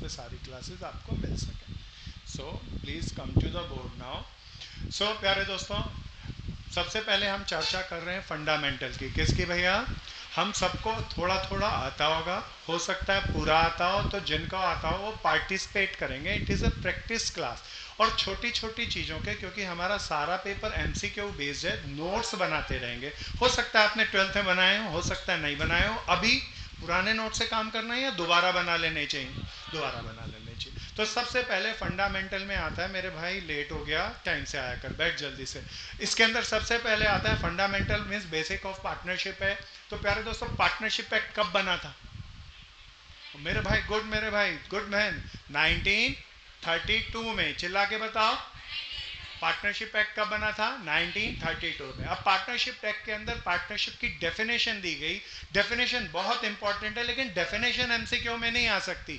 जिसमें सारी क्लासेस आपको मिल सकें। So please come to the board now. So प्यारे दोस्तों, सबसे पहले हम चर्चा कर रहे हैं फंडामेंटल की। किसकी भैया? हम सबको थोड़ा थोड़ा आता होगा, हो सकता है पूरा आता हो, तो जिनको आता हो वो पार्टिसिपेट करेंगे। It is a practice class. और छोटी छोटी चीज़ों के, क्योंकि हमारा सारा पेपर एमसीक्यू बेस्ड है, नोट्स बनाते रहेंगे। हो सकता है आपने 12th में बनाए हो सकता है नहीं बनाए हो। अभी पुराने नोट से काम करना है या दोबारा बना लेने चाहिए? दोबारा बना लेने चाहिए। तो सबसे पहले फंडामेंटल में आता है, मेरे भाई लेट हो गया, टाइम से आया कर, बैठ जल्दी से। इसके अंदर सबसे पहले आता है fundamental means basic of partnership है। तो प्यारे दोस्तों, पार्टनरशिप एक्ट कब बना था मेरे भाई? गुड मेरे भाई, गुड मैन। 1932 में। चिल्ला के बताओ, पार्टनरशिप एक्ट कब बना था? 1932 में। अब पार्टनरशिप एक्ट के अंदर पार्टनरशिप की डेफिनेशन दी गई। डेफिनेशन बहुत इंपॉर्टेंट है, लेकिन डेफिनेशन एमसीक्यू में नहीं आ सकती।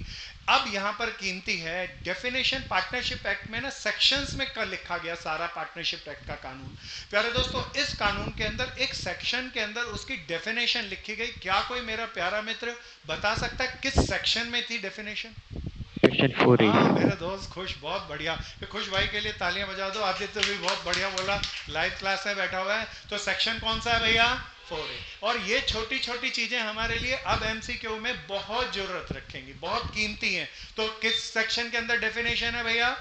अब यहां पर कीमती है डेफिनेशन। पार्टनरशिप एक्ट में ना सेक्शंस में कर लिखा गया सारा पार्टनरशिप एक्ट का कानून। प्यारे दोस्तों, इस कानून के अंदर एक सेक्शन के अंदर उसकी डेफिनेशन लिखी गई। क्या कोई मेरा प्यारा मित्र बता सकता है किस सेक्शन में थी डेफिनेशन? Section 4A। हाँ मेरा दोस्त खुश, बहुत बढ़िया। खुश भाई के लिए तालियां बजा दो। आदित्य भी बहुत बढ़िया बोला, लाइव क्लास में बैठा हुआ है। तो सेक्शन कौन सा है भैया? 4A। और ये छोटी छोटी चीजें हमारे लिए अब एमसीक्यू में बहुत जरूरत रखेंगी, बहुत कीमती हैं। तो किस सेक्शन के अंदर डेफिनेशन है भैया?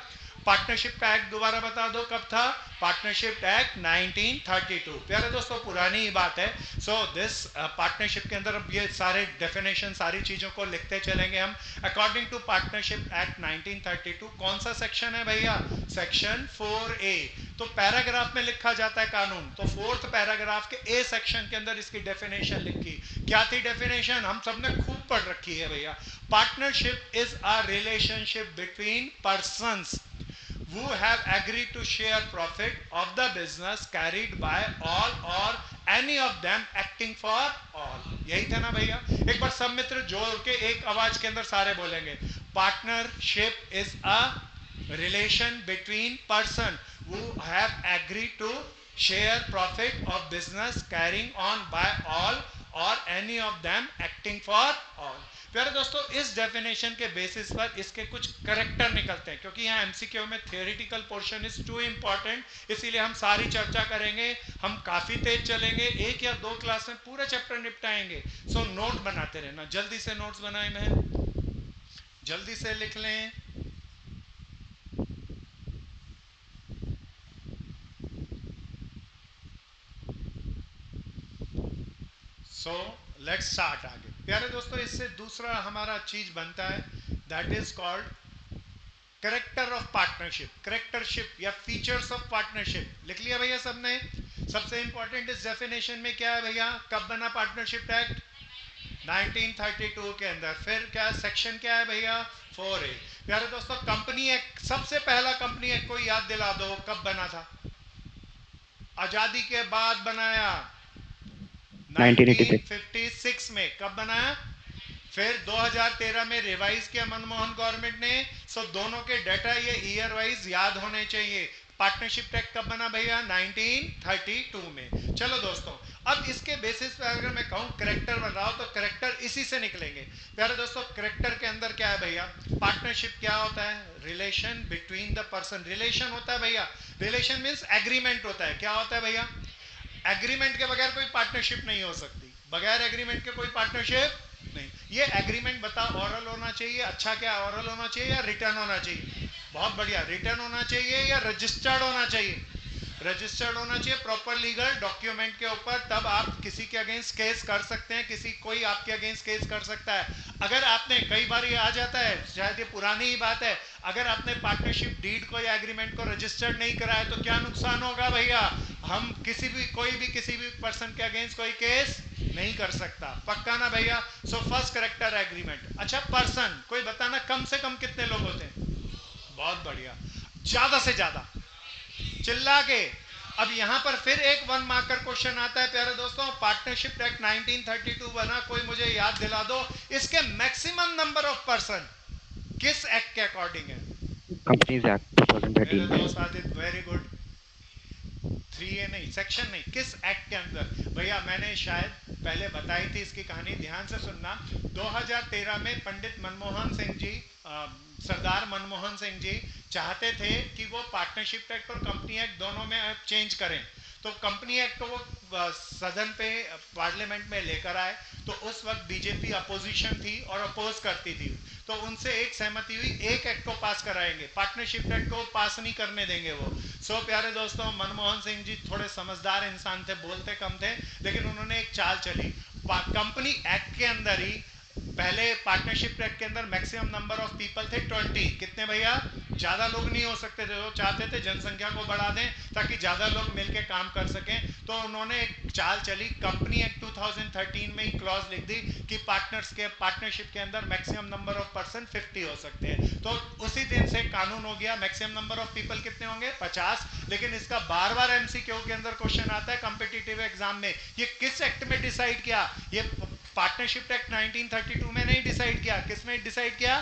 पार्टनरशिप का एक्ट दोबारा बता दो कब था? Partnership act 1932। प्यारे दोस्तों, पुरानी ही बात है। सो दिस पार्टनरशिप के अंदर अब ये सारे डेफिनेशन, सारी चीजों को लिखते चलेंगे हम। अकॉर्डिंग टू पार्टनरशिप एक्ट 1932 कौन सा सेक्शन है भैया? Section 4A। तो पैराग्राफ में लिखा जाता है कानून, तो फोर्थ पैराग्राफ के ए सेक्शन के अंदर इसकी डेफिनेशन लिखी। क्या थी डेफिनेशन? हम सबने खूब पढ़ रखी है भैया। Partnership is a relationship between persons who have agreed to share profit of the business carried by all or any of them acting for all। यही था ना भैया? एक बार सब मित्र जोड़ के एक आवाज के अंदर सारे बोलेंगे, partnership is a relation between person who have agreed to share profit of business carrying on by all or any of them acting for all। प्यारे दोस्तों, इस डेफिनेशन के बेसिस पर इसके कुछ करेक्टर निकलते हैं, क्योंकि यहाँ एमसीक्यू में theoretical portion is two important, इसीलिए हम सारी चर्चा करेंगे। हम काफी तेज चलेंगे, एक या दो क्लास में पूरा चैप्टर निपटाएंगे। सो नोट बनाते रहना, जल्दी से नोट्स बनाए, मैं जल्दी से लिख लें। सो लेट्स स्टार्ट आगे। प्यारे दोस्तों, इससे दूसरा हमारा चीज बनता है, that is called character of partnership. करेक्टरशिप या फीचर्स ऑफ पार्टनरशिप लिख लिया भैया सबने? सबसे इंपॉर्टेंट इस डेफिनेशन में क्या है भैया? कब बना पार्टनरशिप एक्ट? 1932 के अंदर। फिर क्या सेक्शन क्या है भैया? 4A। प्यारे दोस्तों, कंपनी एक्ट, सबसे पहला कंपनी एक्ट को याद दिला दो, कब बना था? आजादी के बाद बनाया, 1986। 1956 में। कब बनाया? फिर 2013 में रिवाइज किया मनमोहन गवर्नमेंट ने। सो दोनों के डाटा ये ईयर वाइज याद होने चाहिए। पार्टनरशिप एक्ट कब बना भैया? 1932 में। चलो दोस्तों, अब इसके बेसिस पे अगर मैं कहूं करेक्टर बन रहा हूं, तो करेक्टर इसी से निकलेंगे। प्यारे दोस्तों, करेक्टर के अंदर क्या है भैया? पार्टनरशिप क्या होता है? Relation between the person. Relation होता है भैया, रिलेशन मीन्स एग्रीमेंट होता है। क्या होता है भैया? एग्रीमेंट के बगैर कोई पार्टनरशिप नहीं हो सकती। बगैर एग्रीमेंट के कोई पार्टनरशिप नहीं। ये एग्रीमेंट बताओ, ऑरल होना चाहिए? अच्छा, क्या ऑरल होना चाहिए या रिटर्न होना चाहिए? बहुत बढ़िया, रिटर्न होना चाहिए या रजिस्टर्ड होना चाहिए? रजिस्टर्ड होना चाहिए, प्रॉपर लीगल डॉक्यूमेंट के ऊपर। तब आप किसी के अगेंस्ट केस कर सकते हैं, किसी कोई आपके अगेंस्ट केस कर सकता है। अगर आपने, कई बार ये आ जाता है, शायद ये पुरानी ही बात है, अगर आपने पार्टनरशिप डीड को या एग्रीमेंट को रजिस्टर्ड नहीं कराया तो क्या नुकसान होगा भैया? हम किसी भी, कोई भी किसी भी पर्सन के अगेंस्ट कोई केस नहीं कर सकता। पक्का ना भैया? So first character agreement. अच्छा, पर्सन कोई बताना कम से कम कितने लोग होते हैं? बहुत बढ़िया, ज्यादा से ज्यादा, चिल्ला के। अब यहां पर फिर एक वन मार्कर क्वेश्चन आता है प्यारे दोस्तों। पार्टनरशिप एक्ट 1932 बना, कोई मुझे याद दिला दो, इसके मैक्सिमम नंबर ऑफ पर्सन किस एक्ट के अकॉर्डिंग है? कंपनीज एक्ट मेरे 2013। दोस्त आदित्य, वेरी गुड। 3A नहीं, सेक्शन नहीं, किस एक्ट के अंदर भैया? मैंने शायद पहले बताई थी इसकी कहानी, ध्यान से सुनना। 2013 में पंडित मनमोहन सिंह जी सरदार मनमोहन सिंह जी चाहते थे कि वो पार्टनरशिप एक्ट और कंपनी एक्ट दोनों में चेंज करें, तो कंपनी एक्ट को वो सदन पे पार्लियामेंट में लेकर आए, तो उस वक्त बीजेपी अपोजिशन थी और अपोज करती थी, तो उनसे एक सहमति हुई, एक एक्ट को पास कराएंगे, पार्टनरशिप एक्ट को पास नहीं करने देंगे वो। सो प्यारे दोस्तों, मनमोहन सिंह जी थोड़े समझदार इंसान थे, बोलते कम थे, लेकिन उन्होंने एक चाल चली, कंपनी एक्ट के अंदर ही पहले पार्टनरशिप एक्ट के अंदर मैक्सिमम नंबर ऑफ पीपल थे 20, कितने भैया, ज्यादा लोग नहीं हो सकते थे, वो चाहते थे जनसंख्या को बढ़ा दें ताकि ज्यादा लोग मिलकर काम कर सकें, तो उन्होंने एक चाल चली, कंपनी एक्ट 2013 में ही क्लॉज लिख दी कि पार्टनरशिप के अंदर मैक्सिमम नंबर ऑफ पर्सन 50 हो सकते हैं, तो उसी दिन से कानून हो गया, मैक्सिमम नंबर ऑफ पीपल कितने होंगे, 50। लेकिन इसका बार बार एमसीक्यू के अंदर क्वेश्चन आता है कॉम्पिटिटिव एग्जाम में, ये किस एक्ट में डिसाइड किया, ये पार्टनरशिप एक्ट 1932 में नहीं डिसाइड किया, किसमें डिसाइड किया,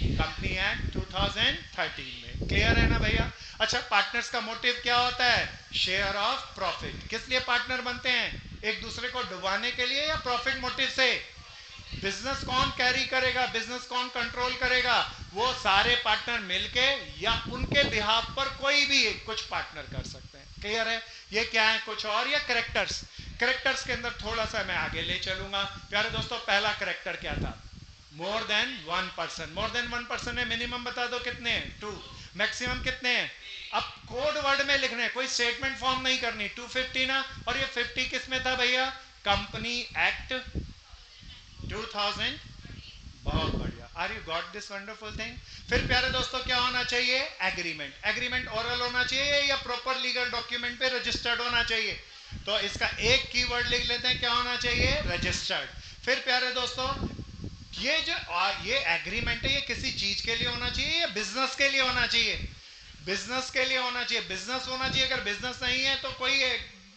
कंपनी एक्ट 2013 में। क्लियर है ना भैया? अच्छा, पार्टनर्स का मोटिव क्या होता है, शेयर ऑफ प्रॉफिट। किस लिए पार्टनर बनते हैं, एक दूसरे को डुबाने के लिए या प्रॉफिट मोटिव से? बिजनेस कौन कैरी करेगा, बिजनेस कौन कंट्रोल करेगा, वो सारे पार्टनर मिलके या उनके बिहाफ पर कोई भी कुछ पार्टनर कर सकते हैं। क्लियर है? ये क्या है, कुछ और या करेक्टर्स, करेक्टर्स के अंदर थोड़ा सा मैं आगे ले चलूंगा। प्यारे दोस्तों, पहला करेक्टर क्या था, मोर देन 1%। मोर देन 1% है, मिनिमम बता दो कितने हैं, 2, मैक्सिमम कितने हैं, अब कोड वर्ड में लिखने हैं, कोई स्टेटमेंट फॉर्म नहीं करनी, 250 ना, और ये 50 किस में था भैया, कंपनी एक्ट 2000। बहुत बढ़िया, are you got this wonderful thing. फिर प्यारे दोस्तों क्या होना चाहिए, एग्रीमेंट। एग्रीमेंट ओरल होना चाहिए या प्रॉपर लीगल डॉक्यूमेंट पे रजिस्टर्ड होना चाहिए, तो इसका एक कीवर्ड लिख लेते हैं, क्या होना चाहिए, रजिस्टर्ड। फिर प्यारे दोस्तों, ये एग्रीमेंट है, ये किसी चीज के लिए होना चाहिए या बिजनेस के लिए होना चाहिए, बिजनेस के लिए होना चाहिए, बिजनेस होना चाहिए, अगर बिजनेस नहीं है तो कोई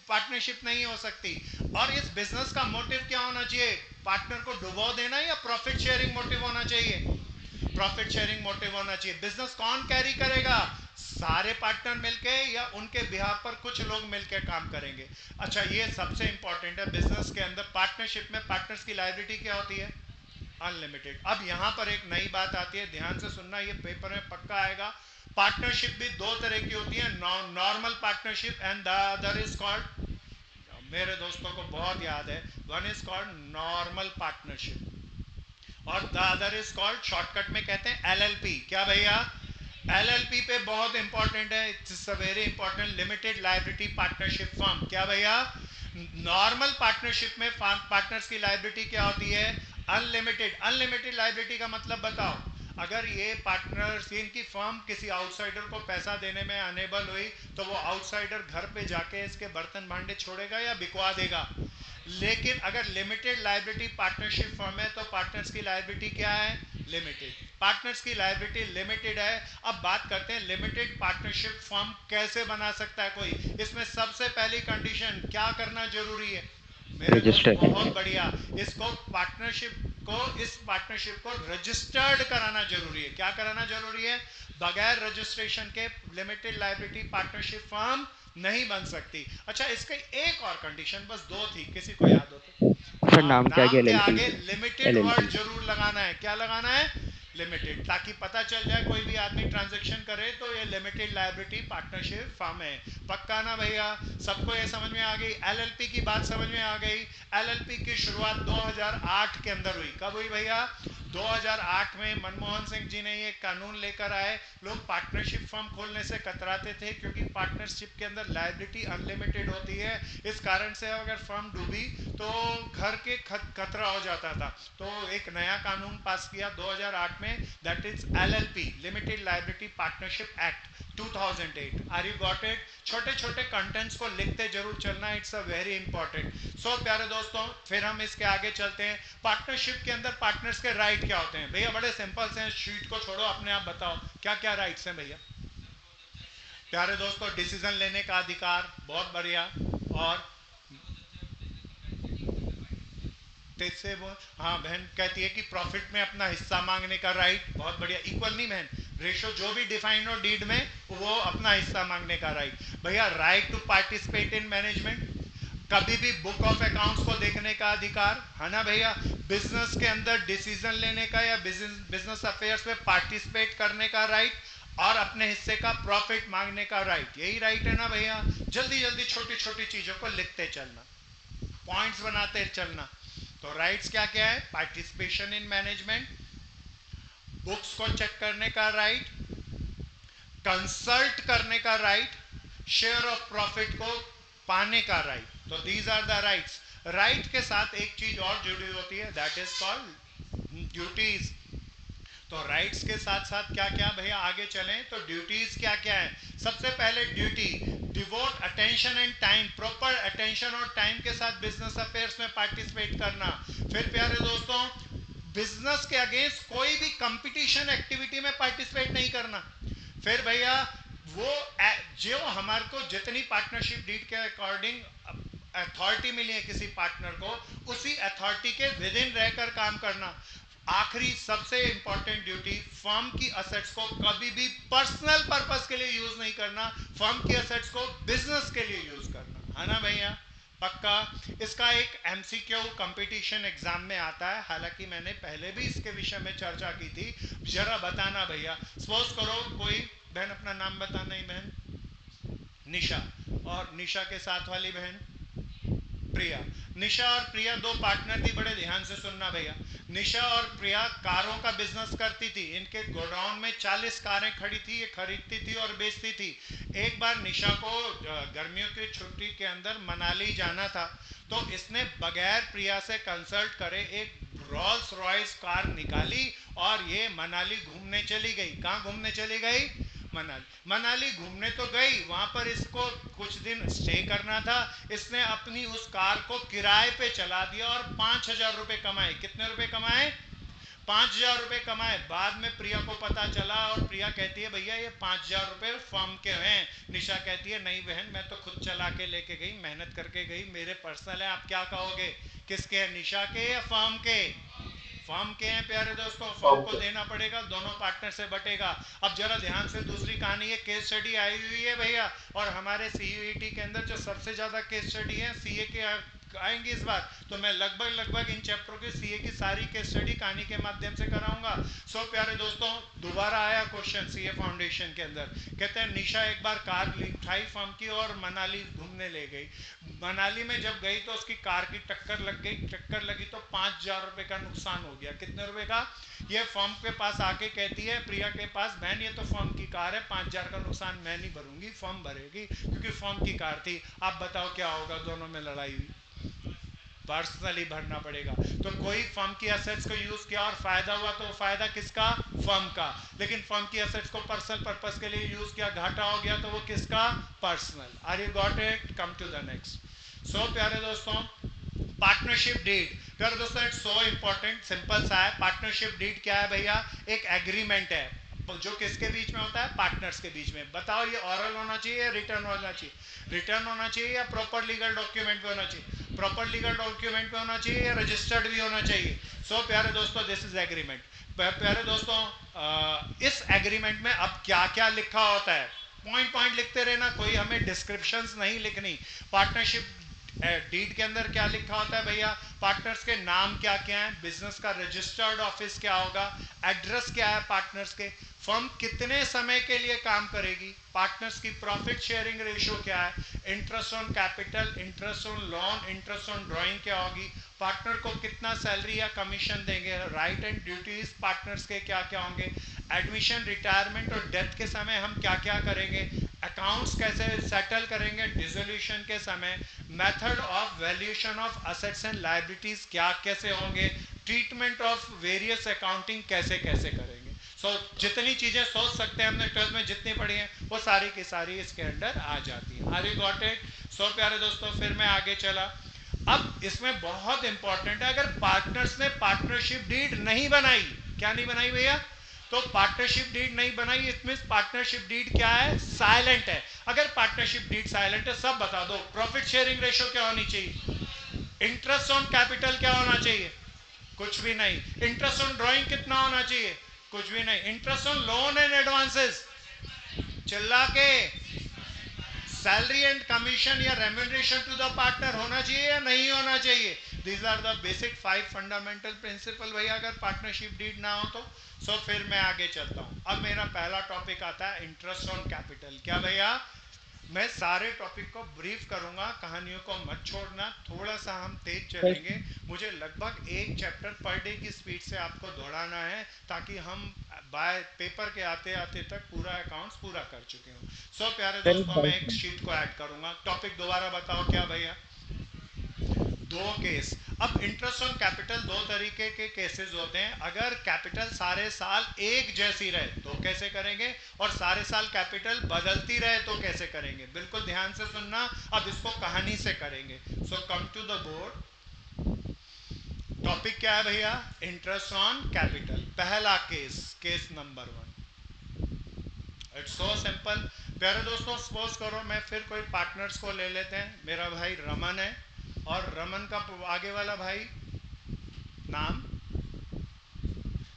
पार्टनरशिप नहीं हो सकती। और इस बिजनेस का मोटिव क्या होना चाहिए, पार्टनर को डुबो देना या प्रॉफिट शेयरिंग मोटिव होना चाहिए, प्रॉफिट शेयरिंग मोटिव होना चाहिए। बिजनेस कौन कैरी करेगा, सारे पार्टनर मिलके या उनके बिहाफ पर कुछ लोग मिलके काम करेंगे। अच्छा, ये सबसे इंपॉर्टेंट है, बिजनेस के अंदर पार्टनरशिप में पार्टनर्स की लायबिलिटी क्या होती है, अनलिमिटेड। अब यहां पर एक नई बात आती है, ध्यान से सुनना, ये पेपर में पक्का आएगा। पार्टनरशिप भी दो तरह की होती है, normal partnership and the other is called, मेरे दोस्तों को बहुत याद है, one is called normal partnership और the other is called, shortcut में कहते हैं एलएलपी। क्या भैया, एलएलपी पे बहुत इंपॉर्टेंट है, it's a very important, limited liability partnership firm. क्या भैया, नॉर्मल पार्टनरशिप में पार्टनर्स की लायबिलिटी क्या होती है, अनलिमिटेड। अनलिमिटेड लायबिलिटी का मतलब बताओ, अगर ये पार्टनर्स, इनकी फर्म किसी आउटसाइडर को पैसा देने में अनेबल हुई, तो वो आउटसाइडर घर पे जाके इसके बर्तन भांडे छोड़ेगा या बिकवा देगा। लेकिन अगर लिमिटेड लायबिलिटी पार्टनरशिप फर्म है तो पार्टनर्स की लायबिलिटी क्या है, लिमिटेड। पार्टनर्स की लायबिलिटी लिमिटेड है। अब बात करते हैं लिमिटेड पार्टनरशिप फर्म कैसे बना सकता है कोई। इसमें सबसे पहली कंडीशन क्या करना जरूरी है मेरे दोस्त, रजिस्टर। बहुत बढ़िया, इसको इस पार्टनरशिप को रजिस्टर्ड कराना जरूरी है। क्या कराना जरूरी है, बगैर रजिस्ट्रेशन के लिमिटेड लायबिलिटी पार्टनरशिप फर्म नहीं बन सकती। अच्छा, इसकी एक और कंडीशन, बस दो थी, किसी को याद हो तो, सर नाम के आगे नाम के आगे एलएलपी। Limited word LLP. जरूर लगाना है। क्या लगाना है, लिमिटेड, ताकि पता चल जाए कोई भी आदमी ट्रांजैक्शन करे तो ये लिमिटेड लायबिलिटी पार्टनरशिप फर्म है। पक्का ना भैया, सबको ये समझ में आ गई, एलएलपी की बात समझ में आ गई। एलएलपी की शुरुआत 2008 के अंदर हुई। कब हुई भैया, 2008 में मनमोहन सिंह जी ने ये कानून लेकर आए। लोग पार्टनरशिप फर्म खोलने से कतराते थे क्योंकि पार्टनरशिप के अंदर लायबिलिटी अनलिमिटेड होती है, इस कारण से अगर फर्म डूबी तो घर के खतरा हो जाता था। तो एक नया कानून पास किया 2008 में, that is LLP, limited liability partnership act 2008। Are you got it? छोटे छोटे कंटेंट्स को लिखते जरूर चलना, it's a very important. So प्यारे दोस्तों, फिर हम इसके आगे चलते हैं। पार्टनरशिप के अंदर पार्टनर्स के राइट क्या होते हैं भैया, बड़े सिंपल से हैं, शीट को छोड़ो, अपने आप बताओ क्या क्या राइट्स हैं भैया। प्यारे दोस्तों, डिसीजन लेने का अधिकार, बहुत बढ़िया, और से वो, हाँ बहन कहती है कि प्रॉफिट में अपना हिस्सा मांगने का राइट, बहुत बढ़िया, इक्वल नहीं बहन, रेशो जो भी डिफाइन हो डीड में, वो अपना हिस्सा मांगने का राइट भैया। Right to participate in management, कभी भी बुक ऑफ अकाउंट्स को देखने का अधिकार है ना भैया। बिजनेस के अंदर डिसीजन लेने का या बिजनेस अफेयर्स में पार्टिसिपेट करने का राइट, और अपने हिस्से का प्रॉफिट मांगने का राइट। यही राइट है ना भैया? जल्दी जल्दी छोटी छोटी चीजों को लिखते चलना, पॉइंट्स बनाते चलना। तो राइट्स क्या क्या है? पार्टिसिपेशन इन मैनेजमेंट, बुक्स को चेक करने का राइट, कंसल्ट करने का राइट, शेयर ऑफ प्रॉफिट को पाने का राइट। तो these are the rights. Right के साथ एक चीज और जुड़ी होती है, दैट इज कॉल्ड ड्यूटीज। तो राइट्स के साथ साथ क्या क्या भैया? आगे चलें तो ड्यूटीज क्या क्या है? सबसे पहले duty, devote attention and time, proper attention और टाइम के साथ बिजनेस अफेयर्स में पार्टिसिपेट करना। फिर प्यारे दोस्तों, बिजनेस के अगेंस्ट कोई भी कंपटीशन एक्टिविटी में पार्टिसिपेट नहीं करना। फिर भैया वो जो हमारे को जितनी पार्टनरशिप डीड के अकॉर्डिंग अथॉरिटी मिली है किसी पार्टनर को, उसी अथॉरिटी के विद इन रहकर काम करना। आखिरी सबसे इंपॉर्टेंट ड्यूटी, फर्म की असेट्स को कभी भी पर्सनल पर्पस के लिए यूज नहीं करना, फर्म की असेट्स को बिजनेस के लिए यूज करना, है ना भैया? पक्का? इसका एक एमसीक्यू कंपटीशन एग्जाम में आता है, हालांकि मैंने पहले भी इसके विषय में चर्चा की थी। जरा बताना भैया, सपोज करो कोई बहन, अपना नाम बताना ही बहन, निशा, और निशा के साथ वाली बहन प्रिया। निशा और प्रिया दो पार्टनर थी, बड़े ध्यान से सुनना भैया। निशा और प्रिया कारों का बिजनेस करती थी, इनके गोडाउन में 40 कारें खड़ी थी, ये खरीदती थी और बेचती थी। एक बार निशा को गर्मियों की छुट्टी के अंदर मनाली जाना था, तो इसने बगैर प्रिया से कंसल्ट करे एक रोल्स रॉयस कार निकाली और ये मनाली घूमने चली गई। कहाँ घूमने चली गई? मनाली घूमने तो गई, वहां पर इसको कुछ दिन स्टे करना था। इसने अपनी उस कार को किराए पे चला दिया और 5,000 रुपए कमाए। कितने रुपए कमाए? 5,000 रुपए कमाए। बाद में प्रिया को पता चला और प्रिया कहती है भैया ये 5,000 रुपए फर्म के हैं। निशा कहती है नहीं बहन, मैं तो खुद चला के लेके गई, मेहनत करके गई, मेरे पर्सनल है। आप क्या कहोगे, किसके हैं, निशा के या फर्म के? फर्म के हैं प्यारे दोस्तों, फर्म को देना पड़ेगा, दोनों पार्टनर से बटेगा। अब जरा ध्यान से दूसरी कहानी, ये केस स्टडी आई हुई है भैया, और हमारे सीयूईटी के अंदर जो सबसे ज्यादा केस स्टडी है सीए के आएंगे इस बार, तो मैं लगभग इन चैप्टरों के सीए की सारी केस स्टडी कहानी के माध्यम से कराऊंगा। सो प्यारे दोस्तों, दोबारा आया क्वेश्चन सीए फाउंडेशन के अंदर, कहते हैं निशा एक बार कार उठाई फर्म की और मनाली घूमने ले गई। मनाली में जब गई तो उसकी कार की टक्कर लग गई, टक्कर लगी तो 5,000 रुपए का नुकसान हो गया। कितने रुपए का? ये फर्म के पास आके कहती है प्रिया के पास, बहन ये तो फर्म की कार है, 5,000 का नुकसान मैं नहीं भरूंगी, फर्म भरेगी, क्योंकि फर्म की कार थी। आप बताओ क्या होगा? दोनों में लड़ाई हुई, पर्सनली भरना पड़ेगा। तो कोई फर्म की एसेट्स को यूज किया और फायदा हुआ, तो फायदा किसका? फर्म का। लेकिन फर्म की एसेट्स को पर्सनल पर्पस के लिए यूज किया, घाटा हो गया, तो वो किसका? Personal. Are you got it? Come to the next. So प्यारे दोस्तों, पार्टनरशिप डीड, प्यारे दोस्तों इट्स सो इंपॉर्टेंट, सिंपल सा है। पार्टनरशिप डीड क्या है भैया? एक एग्रीमेंट है जो किसके बीच में होता है? पार्टनर्स के बीच में। बताओ ये ऑरल होना चाहिए या रिटर्न होना चाहिए? रिटर्न होना चाहिए या प्रॉपर लीगल डॉक्यूमेंट पे होना चाहिए? प्रॉपर लीगल डॉक्यूमेंट पे होना चाहिए या रजिस्टर्ड भी होना चाहिए? सो प्यारे दोस्तों, दिस इज एग्रीमेंट। प्यारे दोस्तों, इस एग्रीमेंट में अब क्या क्या लिखा होता है, पॉइंट पॉइंट लिखते रहना, कोई हमें डिस्क्रिप्शंस नहीं लिखनी। पार्टनरशिप डीड के अंदर क्या लिखा होता है भैया? पार्टनर्स के नाम क्या क्या है, बिजनेस का रजिस्टर्ड ऑफिस क्या होगा, एड्रेस क्या है पार्टनर्स के, फर्म कितने समय के लिए काम करेगी, पार्टनर्स की प्रॉफिट शेयरिंग रेशियो क्या है, interest on capital, interest on loan, interest on drawing क्या होगी, पार्टनर को कितना सैलरी या कमीशन देंगे, राइट एंड ड्यूटीज पार्टनर्स के क्या क्या होंगे, एडमिशन, रिटायरमेंट और डेथ के समय हम क्या क्या करेंगे, अकाउंट्स कैसे सेटल करेंगे डिसोल्यूशन के समय, method of valuation of assets and liabilities क्या कैसे होंगे, ट्रीटमेंट ऑफ वेरियस अकाउंटिंग कैसे कैसे करेंगे। सो जितनी चीजें सोच सकते हैं हमने 12th में जितनी पढ़ी हैं वो सारी की सारी इसके अंदर आ जाती है। Are you got it? So प्यारे दोस्तों, फिर मैं आगे चला। अब इसमें बहुत इंपॉर्टेंट है, अगर पार्टनर्स ने पार्टनरशिप डीड नहीं बनाई, क्या नहीं बनाई भैया? तो पार्टनरशिप डीड नहीं बनाई, इट मींस पार्टनरशिप डीड क्या है? साइलेंट है। अगर पार्टनरशिप डीड साइलेंट है, सब बता दो। प्रॉफिट शेयरिंग रेशियो क्या होनी चाहिए? इंटरेस्ट ऑन कैपिटल क्या होना चाहिए? कुछ भी नहीं। इंटरेस्ट ऑन ड्राइंग कितना होना चाहिए? कुछ भी नहीं। Interest on loan and advances, चिल्ला के, सैलरी एंड कमीशन या रेम्यूनरेशन टू द पार्टनर होना चाहिए या नहीं होना चाहिए? These are the basic 5 fundamental principle भैया, अगर पार्टनरशिप डीड ना हो तो। सो फिर मैं आगे चलता हूं। अब मेरा पहला टॉपिक आता है इंटरेस्ट ऑन कैपिटल। क्या भैया, मैं सारे टॉपिक को ब्रीफ करूंगा, कहानियों को मत छोड़ना, थोड़ा सा हम तेज चलेंगे। मुझे लगभग एक चैप्टर पर डे की स्पीड से आपको दौड़ाना है, ताकि हम बाय पेपर के आते आते तक पूरा अकाउंट्स पूरा कर चुके हो। सो प्यारे दोस्तों, मैं एक शीट को ऐड करूंगा। टॉपिक दोबारा बताओ क्या भैया? दो केस। अब इंटरेस्ट ऑन कैपिटल, दो तरीके के केसेस होते हैं। अगर कैपिटल सारे साल एक जैसी रहे तो कैसे करेंगे, और सारे साल कैपिटल बदलती रहे तो कैसे करेंगे। बिल्कुल ध्यान से सुनना, अब इसको कहानी से करेंगे। So come to the board. Topic क्या है भैया? Interest on capital. पहला case, case number 1। It's so simple. प्यारे दोस्तों, सपोज करो मैं फिर कोई पार्टनर्स को ले लेते हैं। मेरा भाई रमन है, और रमन का आगे वाला भाई नाम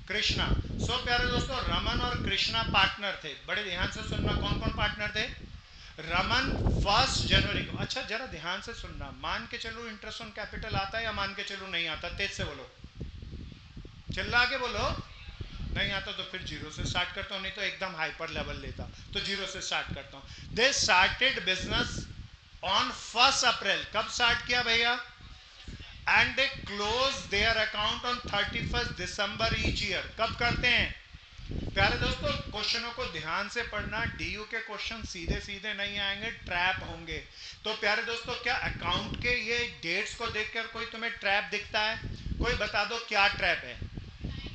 कृष्णा। सो प्यारे दोस्तों, रमन और कृष्णा पार्टनर थे। बड़े ध्यान से सुनना, कौन कौन पार्टनर थे? रमन 1 जनवरी को, अच्छा जरा ध्यान से सुनना, मान के चलो इंटरेस्ट ऑन कैपिटल आता है या मान के चलो नहीं आता? तेज से बोलो, चिल्ला के बोलो। नहीं आता तो फिर जीरो से स्टार्ट करता हूँ, नहीं तो एकदम हाइपर लेवल लेता, तो जीरो से स्टार्ट करता हूँ। दे स्टार्टेड बिजनेस ऑन 1 अप्रैल। कब स्टार्ट किया भैया? And they close their account on 31 December each year. कब करते हैं? प्यारे दोस्तों, क्वेश्चनों को ध्यान से पढ़ना। डीयू के क्वेश्चन सीधे सीधे नहीं आएंगे, ट्रैप होंगे। तो प्यारे दोस्तों, क्या अकाउंट के ये डेट्स को देखकर कोई तुम्हें ट्रैप दिखता है? कोई बता दो क्या ट्रैप है?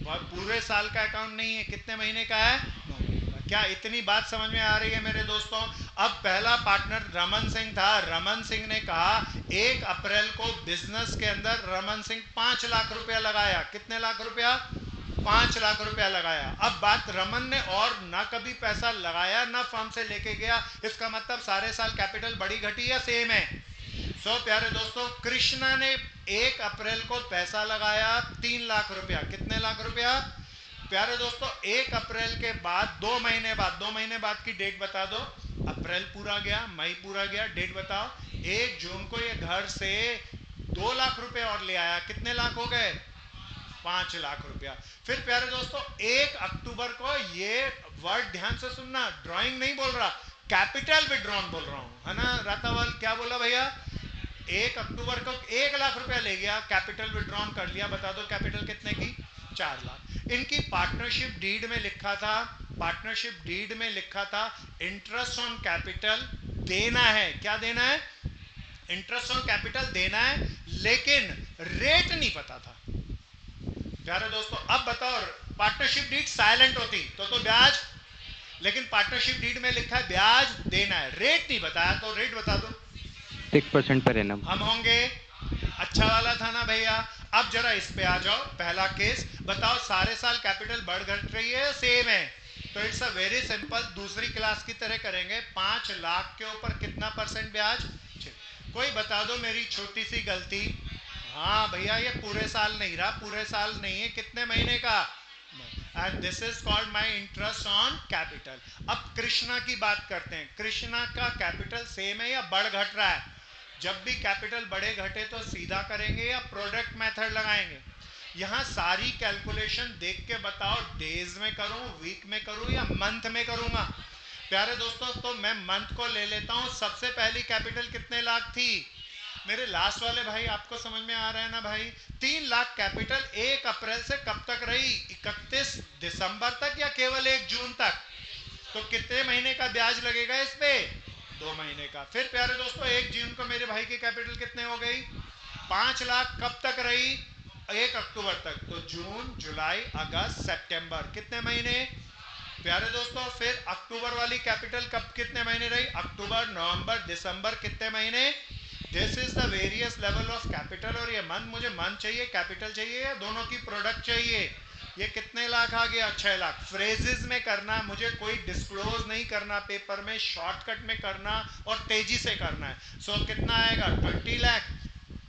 पूरे साल का अकाउंट नहीं है, कितने महीने का है? 9 महीने का। क्या इतनी बात समझ में आ रही है मेरे दोस्तों? अब पहला पार्टनर रमन सिंह था। रमन सिंह ने कहा 1 अप्रैल को बिजनेस के अंदर रमन सिंह 5 लाख रुपया लगाया। कितने लाख रुपया? 5 लाख रुपया लगाया। अब बात, रमन ने और ना कभी पैसा लगाया ना फर्म से लेके गया। इसका मतलब सारे साल कैपिटल बड़ी घटी या सेम है? सो प्यारे दोस्तों, कृष्णा ने 1 अप्रैल को पैसा लगाया 3 लाख रुपया। कितने लाख रुपया? प्यारे दोस्तों, 1 अप्रैल के बाद 2 महीने बाद, 2 महीने बाद की डेट बता दो। अप्रैल पूरा गया, मई पूरा गया, डेट बताओ। 1 जून को ये घर से 2 लाख रुपए और ले आया। कितने लाख हो गए? 5 लाख रुपया। फिर प्यारे दोस्तों, 1 अक्टूबर को, ये वर्ड ध्यान से सुनना, ड्राइंग नहीं बोल रहा, कैपिटल विड्रॉन बोल रहा हूं, है ना रातावाल? क्या बोला भैया? 1 अक्टूबर को 1 लाख रुपया ले गया, कैपिटल विड्रॉन कर लिया। बता दो कैपिटल कितने की? 4 लाख। इनकी पार्टनरशिप डीड में लिखा था, पार्टनरशिप डीड में लिखा था इंटरेस्ट ऑन कैपिटल देना है। क्या देना है? इंटरेस्ट ऑन कैपिटल देना है, लेकिन रेट नहीं पता था। प्यारे दोस्तों, अब बताओ, पार्टनरशिप डीड साइलेंट होती तो ब्याज, लेकिन पार्टनरशिप डीड में लिखा है ब्याज देना है, रेट नहीं बताया। तो रेट बता दो। 6% पर एनम। हम होंगे, अच्छा वाला था ना भैया। अब जरा इस पे आ जाओ, पहला केस बताओ, सारे साल कैपिटल बढ़ घट रही है या सेम है? तो इट्स अ वेरी सिंपल, दूसरी क्लास की तरह करेंगे। 5 लाख के ऊपर कितना % ब्याज? 6। कोई बता दो मेरी छोटी सी गलती। हाँ भैया, ये पूरे साल नहीं रहा, पूरे साल नहीं है, कितने महीने का? And this is called my interest on capital. अब कृष्णा की बात करते हैं। कृष्णा का कैपिटल सेम है या बढ़ घट रहा है? जब भी कैपिटल बढ़े घटे तो सीधा करेंगे या प्रोडक्ट मेथड लगाएंगे? यहां सारी कैलकुलेशन देख के बताओ, डेज में करूं, वीक में करूं या मंथ में करूंगा? प्यारे दोस्तों, तो मैं मंथ को ले लेता हूं। सबसे पहली कैपिटल कितने लाख थी? मेरे लास्ट वाले भाई, आपको समझ में आ रहा है ना भाई? 3 लाख कैपिटल 1 अप्रैल से कब तक रही? 31 दिसंबर तक या केवल 1 जून तक? तो कितने महीने का ब्याज लगेगा इस पे? 2 महीने का। फिर प्यारे दोस्तों, 1 जून को मेरे भाई की कैपिटल कितने हो गई? 5 लाख। कब तक रही? 1 अक्टूबर तक। तो जून, जुलाई, अगस्त, सितंबर, कितने महीने? प्यारे दोस्तों, फिर अक्टूबर वाली कैपिटल कब, कितने महीने रही? अक्टूबर, नवंबर, दिसंबर, कितने महीने? This is the various level of capital. और ये मंथ, मुझे मंथ चाहिए, कैपिटल चाहिए, या दोनों की प्रोडक्ट चाहिए? ये कितने लाख आ गया? 6 लाख। फ्रेजेस में करना, मुझे कोई डिस्क्लोज नहीं करना पेपर में, शॉर्टकट में करना और तेजी से करना है। सो कितना आएगा? 20 लाख,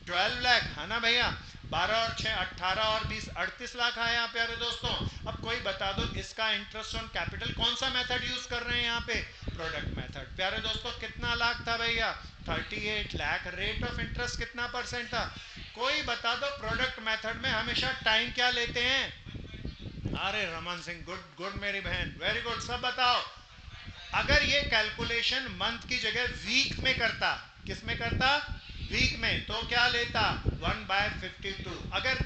12 लाख, है ना भैया? 12 और 6 18 और 20 38 लाख आया प्यारे दोस्तों। अब कोई बता दो इसका इंटरेस्ट ऑन कैपिटल कौन सा मेथड यूज कर रहे हैं यहाँ पे? Product method. प्यारे दोस्तों, कितना लाख था भैया? 38 लाख। रेट ऑफ इंटरेस्ट कितना % था? कोई बता दो प्रोडक्ट मेथड में हमेशा टाइम क्या लेते हैं? अरे रमन सिंह, गुड गुड मेरी बहन, वेरी गुड, सब बताओ। अगर ये कैलकुलेशन मंथ की जगह वीक में करता, किस में करता? वीक में, तो क्या लेता? 1/52। अगर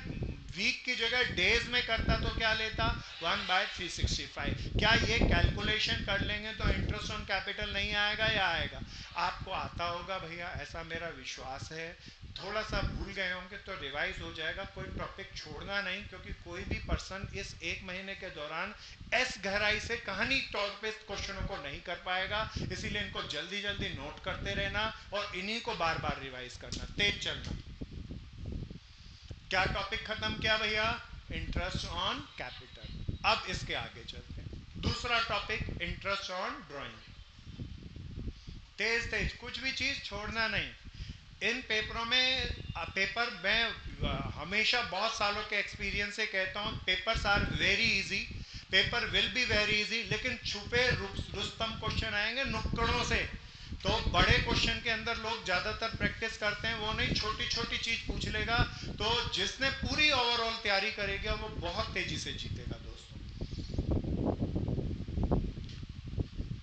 वीक की जगह डेज में करता तो क्या लेता? 1/365। क्या ये कैलकुलेशन कर लेंगे तो इंटरेस्ट ऑन कैपिटल नहीं आएगा या आएगा? आपको आता होगा भैया, ऐसा मेरा विश्वास है। थोड़ा सा भूल गए होंगे तो रिवाइज हो जाएगा, कोई टॉपिक छोड़ना नहीं, क्योंकि कोई भी पर्सन इस एक महीने के दौरान एस गहराई से कहानी तौर पे क्वेश्चनों को नहीं कर पाएगा। इसीलिए इनको जल्दी जल्दी नोट करते रहना और इन्हीं को बार बार रिवाइज करना, तेज चलना। क्या टॉपिक खत्म किया भैया? Interest on capital. अब इसके आगे चलते हैं। दूसरा टॉपिक, इंटरेस्ट ऑन ड्राइंग। तेज तेज, कुछ भी चीज छोड़ना नहीं। इन पेपरों में, पेपर मैं हमेशा बहुत सालों के एक्सपीरियंस से कहता हूँ, papers are very easy, paper will be very easy, लेकिन छुपे रुस्तम क्वेश्चन आएंगे नुक्कड़ों से। तो बड़े क्वेश्चन के अंदर लोग ज्यादातर प्रैक्टिस करते हैं, वो नहीं, छोटी छोटी चीज पूछ लेगा। तो जिसने पूरी ओवरऑल तैयारी करेगा वो बहुत तेजी से जीतेगा दोस्तों।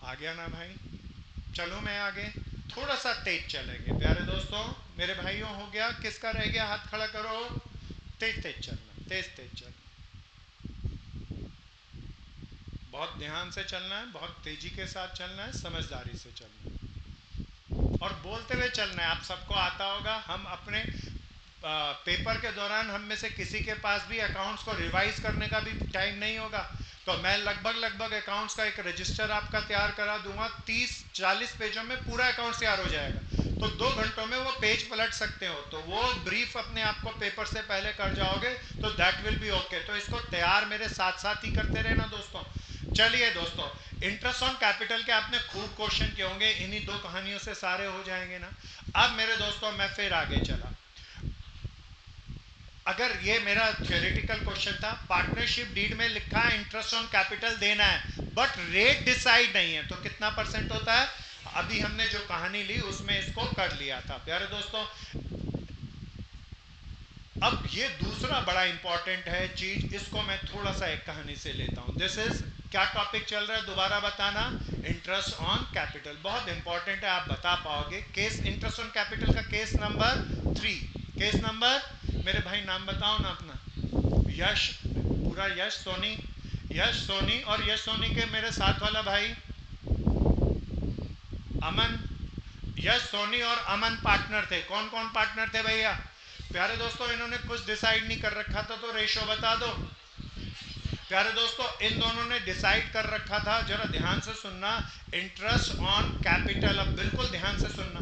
आ गया ना भाई? चलो मैं आगे, थोड़ा सा तेज चलेंगे प्यारे दोस्तों। मेरे भाइयों, हो गया? किसका रह गया? हाथ खड़ा करो। तेज तेज चलना, तेज तेज चलना, बहुत ध्यान से चलना है, बहुत तेजी के साथ चलना है, समझदारी से चलना है और बोलते हुए चलना है। आप सबको आता होगा, हम अपने पेपर के दौरान हम में से किसी के पास भी अकाउंट्स को रिवाइज करने का भी टाइम नहीं होगा, तो मैं लगभग अकाउंट्स का एक रजिस्टर आपका तैयार करा दूंगा। 30-40 पेजों में पूरा अकाउंट तैयार हो जाएगा, तो 2 घंटों में वो पेज पलट सकते हो। तो वो ब्रीफ अपने आप को पेपर से पहले कर जाओगे तो दैट विल बी ओके। तो इसको तैयार मेरे साथ साथ ही करते रहना दोस्तों। चलिए दोस्तों, इंटरेस्ट ऑन कैपिटल के आपने खूब क्वेश्चन किए होंगे, इन्हीं 2 कहानियों से सारे हो जाएंगे ना। अब मेरे दोस्तों मैं फिर आगे चला। अगर ये मेरा थ्योरेटिकल क्वेश्चन था, पार्टनरशिप डीड में लिखा है इंटरेस्ट ऑन कैपिटल देना है, बट रेट डिसाइड नहीं है, तो कितना परसेंट होता है? अभी हमने जो कहानी ली उसमें इसको कर लिया था प्यारे दोस्तों। अब ये दूसरा बड़ा इंपॉर्टेंट है चीज, इसको मैं थोड़ा सा एक कहानी से लेता हूं। दिस इज, क्या टॉपिक चल रहा है दोबारा बताना? Interest on capital. बहुत इंपॉर्टेंट है, आप बता पाओगे। केस इंटरेस्ट ऑन कैपिटल का केस नंबर 3। केस नंबर, मेरे भाई नाम बताओ ना अपना। यश, पूरा यश सोनी, यश सोनी, और यश सोनी के मेरे साथ वाला भाई अमन। यश सोनी और अमन पार्टनर थे। कौन कौन पार्टनर थे भैया? प्यारे दोस्तों, इन्होंने कुछ डिसाइड नहीं कर रखा था, तो रेशो बता दो। प्यारे दोस्तों, इन दोनों ने डिसाइड कर रखा था, जरा ध्यान से सुनना, इंटरेस्ट ऑन कैपिटल। अब बिल्कुल ध्यान से सुनना,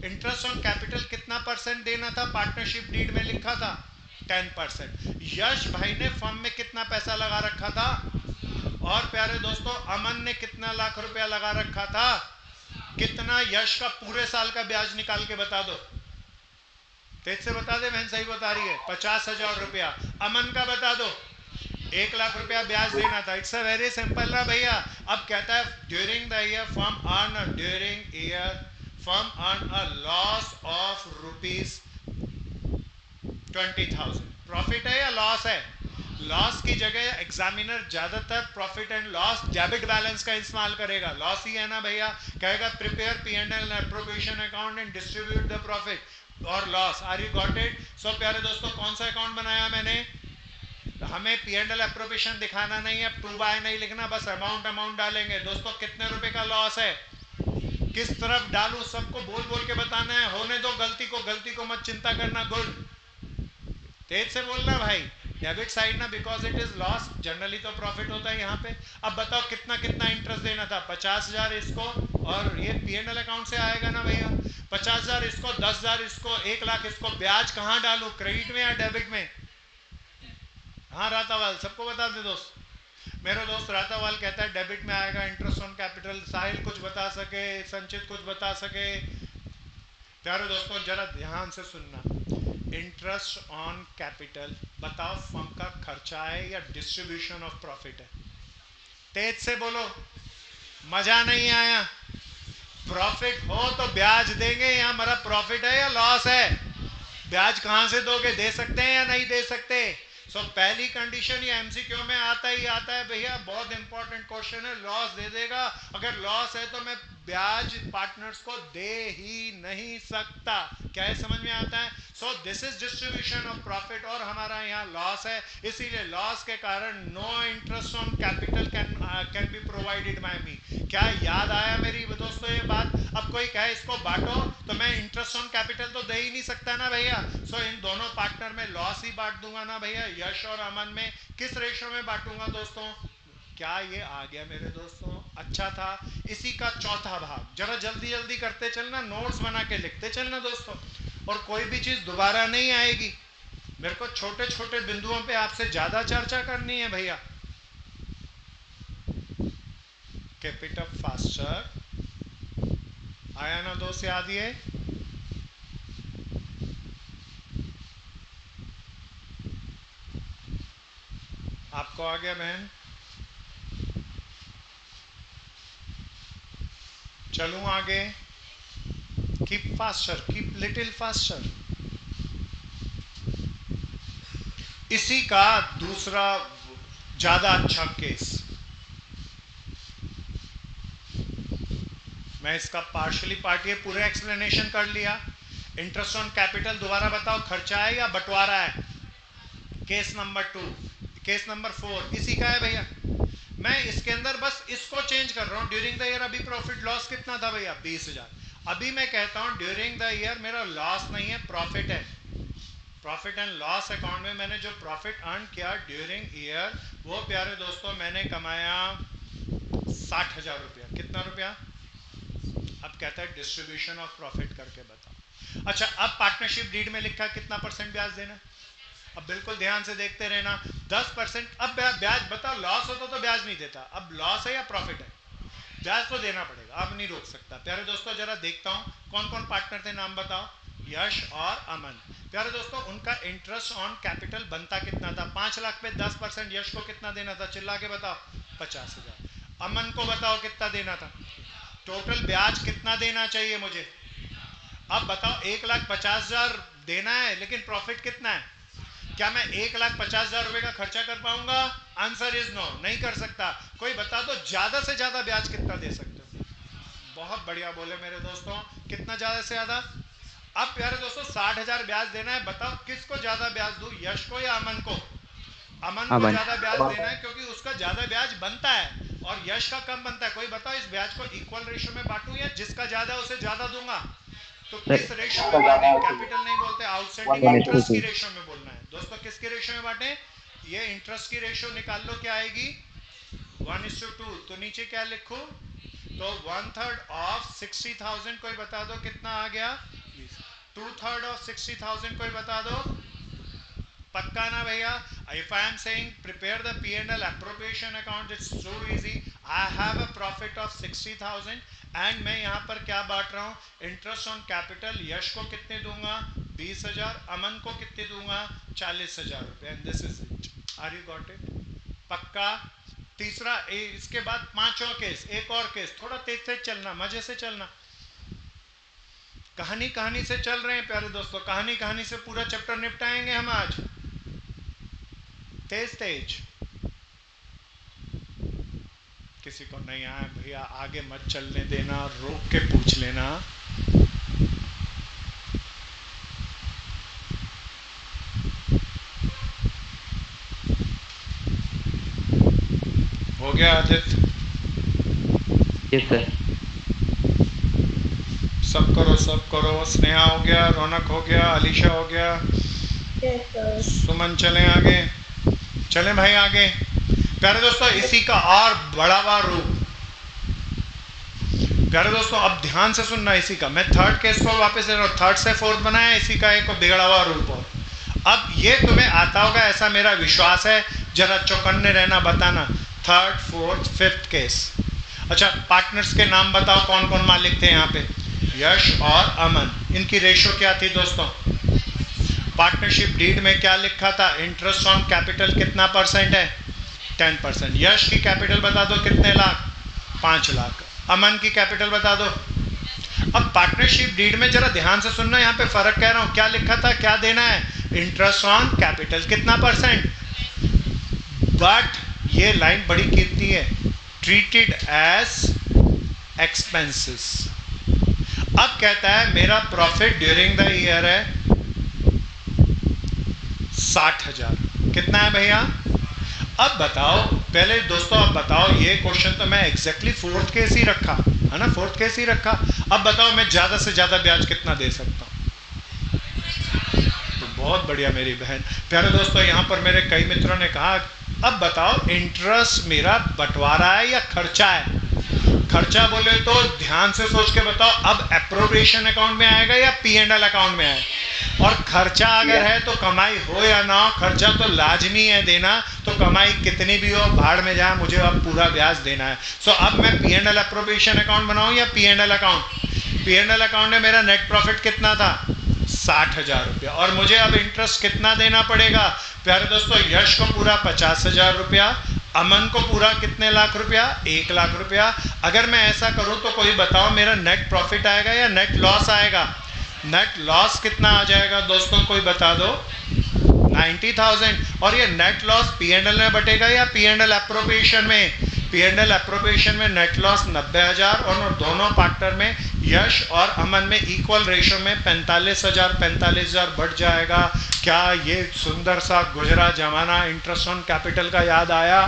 इंटरेस्ट ऑन कैपिटल कितना परसेंट देना था? पार्टनरशिप डीड में लिखा था 10%। यश भाई ने फर्म में कितना पैसा लगा रखा था? और प्यारे दोस्तों, अमन ने कितना लाख रुपया लगा रखा था? कितना? यश का पूरे साल का ब्याज निकाल के बता दो, तेज से बता दे, बहन सही बता रही है। 50,000 रुपया। अमन का बता दो, 1 लाख रुपया ब्याज देना था। इट्स अ वेरी सिंपल ना भैया। अब कहता है during the year firm earn, during year firm earn a loss of ₹20,000। Profit है या लॉस है? लॉस की जगह एग्जामिनर ज्यादातर profit and loss debit balance का इस्तेमाल करेगा। लॉस ही है ना भैया, कहेगा prepare P&L appropriation account and distribute the profit और loss. Are you got it? So प्यारे दोस्तों, कौन सा अकाउंट बनाया मैंने? हमें P&L एप्रोप्रिएशन दिखाना नहीं है, टू बाय नहीं लिखना, बस अमाउंट डालेंगे। दोस्तों कितने रुपए का लॉस है, किस तरफ डालूं, सबको बोल बोल के बताना है। होने दो गलती को मत चिंता करना। गुड, तेज से बोलना भाई। डेबिट साइड ना, because it is loss, generally तो प्रॉफिट होता है यहाँ पे। अब बताओ कितना कितना इंटरेस्ट देना था? 50,000 इसको, और ये P&L अकाउंट से आएगा ना भैया। 50,000 इसको, 10,000 इसको, 1 लाख इसको। ब्याज कहाँ डालू, क्रेडिट में या डेबिट में? हाँ रातावाल, सबको बता दे दोस्त। मेरा दोस्त रातावाल कहता है डेबिट में आएगा इंटरेस्ट ऑन कैपिटल। साहिल कुछ बता सके, संचित कुछ बता सके? प्यारे दोस्तों जरा ध्यान से सुनना, इंटरेस्ट ऑन कैपिटल बताओ फर्म का खर्चा है या डिस्ट्रीब्यूशन ऑफ प्रॉफिट है? तेज से बोलो, मजा नहीं आया। प्रॉफिट हो तो ब्याज देंगे, यहाँ हमारा प्रॉफिट है या लॉस है? ब्याज कहां से दोगे, दे सकते हैं या नहीं दे सकते? सो पहली कंडीशन ये एमसीक्यू में आता ही आता है भैया, बहुत इंपॉर्टेंट क्वेश्चन है, लॉस दे देगा, अगर लॉस है तो मैं ब्याज पार्टनर्स को दे ही नहीं सकता। क्या है, समझ में आता है? So this is distribution of profit, और हमारा यहाँ लॉस है, इसीलिए लॉस के कारण no interest on capital can be provided by me. क्या याद आया मेरी दोस्तों ये बात? अब कोई कहे इसको बांटो, तो मैं इंटरेस्ट ऑन कैपिटल तो दे ही नहीं सकता ना भैया। सो इन दोनों पार्टनर में लॉस ही बांट दूंगा ना भैया। यश और अमन में किस रेशो में बांटूंगा दोस्तों? क्या ये आ गया मेरे दोस्तों? अच्छा था। इसी का चौथा भाग, जरा जल्दी जल्दी करते चलना, नोट्स बना के लिखते चलना दोस्तों, और कोई भी चीज दोबारा नहीं आएगी। मेरे को छोटे छोटे बिंदुओं पे आपसे ज्यादा चर्चा करनी है भैया। कैपिटल फास्टर आया ना दोस्त, याद ये? आपको आ गया बहन? चलूं आगे? Keep faster, keep little faster. इसी का दूसरा ज्यादा अच्छा केस, मैं इसका पार्शियली पार्ट ये पूरे एक्सप्लेनेशन कर लिया। इंटरेस्ट ऑन कैपिटल दोबारा बताओ, खर्चा है या बंटवारा है? केस नंबर 2, केस नंबर 4 इसी का है भैया। मैं इसके अंदर बस इसको चेंज कर रहा हूं। ड्यूरिंग द ईयर अभी प्रॉफिट लॉस कितना था भैया? 20,000। अभी मैं कहता हूं ड्यूरिंग द ईयर मेरा लॉस नहीं है, प्रॉफिट है। प्रॉफिट एंड लॉस अकाउंट में मैंने जो प्रॉफिट अर्न किया ड्यूरिंग ईयर, वो प्यारे दोस्तों मैंने कमाया 60,000 रुपया। कितना रुपया? अब कहता है डिस्ट्रीब्यूशन ऑफ प्रॉफिट करके बताओ। अच्छा, अब पार्टनरशिप डीड में लिखा कितना परसेंट ब्याज देना? अब बिल्कुल ध्यान से देखते रहना, 10%। अब ब्याज बताओ, लॉस होता तो ब्याज नहीं देता, अब लॉस है या प्रॉफिट है? ब्याज तो देना पड़ेगा, अब नहीं रोक सकता। प्यारे दोस्तों जरा देखता हूं कौन कौन पार्टनर थे, नाम बताओ। यश और अमन। प्यारे दोस्तों उनका इंटरेस्ट ऑन कैपिटल बनता कितना था? 5 लाख पे 10%। यश को कितना देना था? चिल्ला के बताओ। 50,000। अमन को बताओ कितना देना था? टोटल ब्याज कितना देना चाहिए मुझे? अब बताओ, 1,50,000 देना है, लेकिन प्रॉफिट कितना है? क्या मैं 1,50,000 रुपए का खर्चा कर पाऊंगा? आंसर इज नो, नहीं कर सकता। कोई बता दो ज्यादा से ज्यादा ब्याज कितना दे सकते हो? बहुत बढ़िया बोले मेरे दोस्तों, कितना ज्यादा से ज्यादा? अब प्यारे दोस्तों 60,000 ब्याज देना है, बताओ किसको ज्यादा ब्याज दूं, यश को या अमन को? अमन को अमन। ज्यादा ब्याज देना है क्योंकि उसका ज्यादा ब्याज बनता है और यश का कम बनता है। कोई बताओ इस ब्याज को इक्वल रेशियो में बांटूं या जिसका ज्यादा उसे ज्यादा दूंगा? तो किस रेशियो में बांटे? कैपिटल नहीं बोलते, आउटस्टैंडिंग इंटरेस्ट की रेशियो में बोलना है दोस्तों। किसके रेशियो में बांटे? ये इंटरेस्ट की रेशियो निकाल लो, क्या आएगी? 1:2। तो नीचे क्या लिखूं? तो 1/3 ऑफ 60,000। कोई बता दो कितना आ गया? 2/3 ऑफ 60,000। कोई बता दो। पक्का ना भैया? If I am saying prepare the P&L appropriation account, it's so easy. I have a profit of 60,000 and मैं यहाँ पर क्या बांट रहा हूँ? Interest on capital. यश को कितने दूंगा? 20,000। अमन को कितने दूंगा? 40,000 रुपए। And this is it. Are you got it? पक्का? तीसरा इसके बाद 5 और केस, एक और केस। थोड़ा तेज से चलना, मजे से चलना, कहानी कहानी से चल रहे हैं प्यारे दोस्तों। कहानी कहानी से पूरा चैप्टर निपटाएंगे हम आज, तेज तेज। किसी को नहीं आया भैया आगे मत चलने देना, रोक के पूछ लेना। हो गया आदित्य? Yes sir. सब करो सब करो। स्नेहा हो गया, रौनक हो गया, अलीशा हो गया, सुमन। चलें आगे, चलें भाई आगे। प्यारे दोस्तों इसी का और बड़ा हुआ रूप, प्यारे दोस्तों अब ध्यान से सुनना। इसी का मैं थर्ड केस को वापस ले रहा हूँ, थर्ड से फोर्थ बनाया, इसी का एक बिगड़ा हुआ रूप। और अब ये तुम्हें आता होगा ऐसा मेरा विश्वास है, जरा चौकन्ने रहना, बताना। Third, fourth, fifth case. अच्छा, पार्टनर्स के नाम बताओ, कौन कौन मालिक थे यहाँ पे? यश और अमन। इनकी रेशो क्या थी दोस्तों? पार्टनरशिप डीड में क्या लिखा था? इंटरेस्ट ऑन कैपिटल कितना परसेंट है? 10%। यश की कैपिटल बता दो कितने लाख? 5 लाख। अमन की कैपिटल बता दो। अब पार्टनरशिप डीड में जरा ध्यान से सुनना, यहाँ पे फर्क कह रहा हूँ, क्या लिखा था, क्या देना है, इंटरेस्ट ऑन कैपिटल कितना %, बट ये लाइन बड़ी कीमती है, ट्रीटेड एज एक्सपेंसेस। अब कहता है मेरा प्रॉफिट ड्यूरिंग द ईयर है 60,000, कितना है भैया। अब बताओ पहले दोस्तों, अब बताओ, ये क्वेश्चन तो मैं एग्जैक्टली फोर्थ केस ही रखा है ना, फोर्थ केस ही रखा। अब बताओ मैं ज्यादा से ज्यादा ब्याज कितना दे सकता हूँ, तो बहुत बढ़िया मेरी बहन। प्यारे दोस्तों, यहाँ पर मेरे कई मित्रों ने कहा अब बताओ इंटरेस्ट मेरा बंटवारा है या खर्चा है। खर्चा बोले तो ध्यान से सोच के बताओ, अब एप्रोप्रिएशन अकाउंट में आएगा या P&L अकाउंट में आएगा। और खर्चा अगर है तो कमाई हो या ना हो, खर्चा तो लाजमी है देना, तो कमाई कितनी भी हो भाड़ में जाए, मुझे अब पूरा ब्याज देना है। सो अब मैं P&L एप्रोप्रिएशन अकाउंट बनाऊं या P&L अकाउंट। P&L अकाउंट में मेरा नेट प्रॉफिट कितना था, 60,000 रुपया, और मुझे अब इंटरेस्ट कितना देना पड़ेगा। प्यारे दोस्तों, यश को पूरा 50,000 रुपया, अमन को पूरा कितने लाख रुपया, 1 लाख रुपया। अगर मैं ऐसा करूं तो कोई बताओ मेरा नेट प्रॉफिट आएगा या नेट लॉस आएगा। नेट लॉस कितना आ जाएगा दोस्तों, कोई बता दो, 90,000। और ये नेट लॉस P&L में बटेगा या P&L एप्रोप्रिएशन में। P&L एप्रोप्रिएशन में नेट लॉस 90,000 और दोनों पार्टनर में यश और अमन में इक्वल रेशो में 45,000 बढ़ जाएगा। क्या ये सुंदर सा गुजरा जमाना इंटरेस्ट ऑन कैपिटल का याद आया।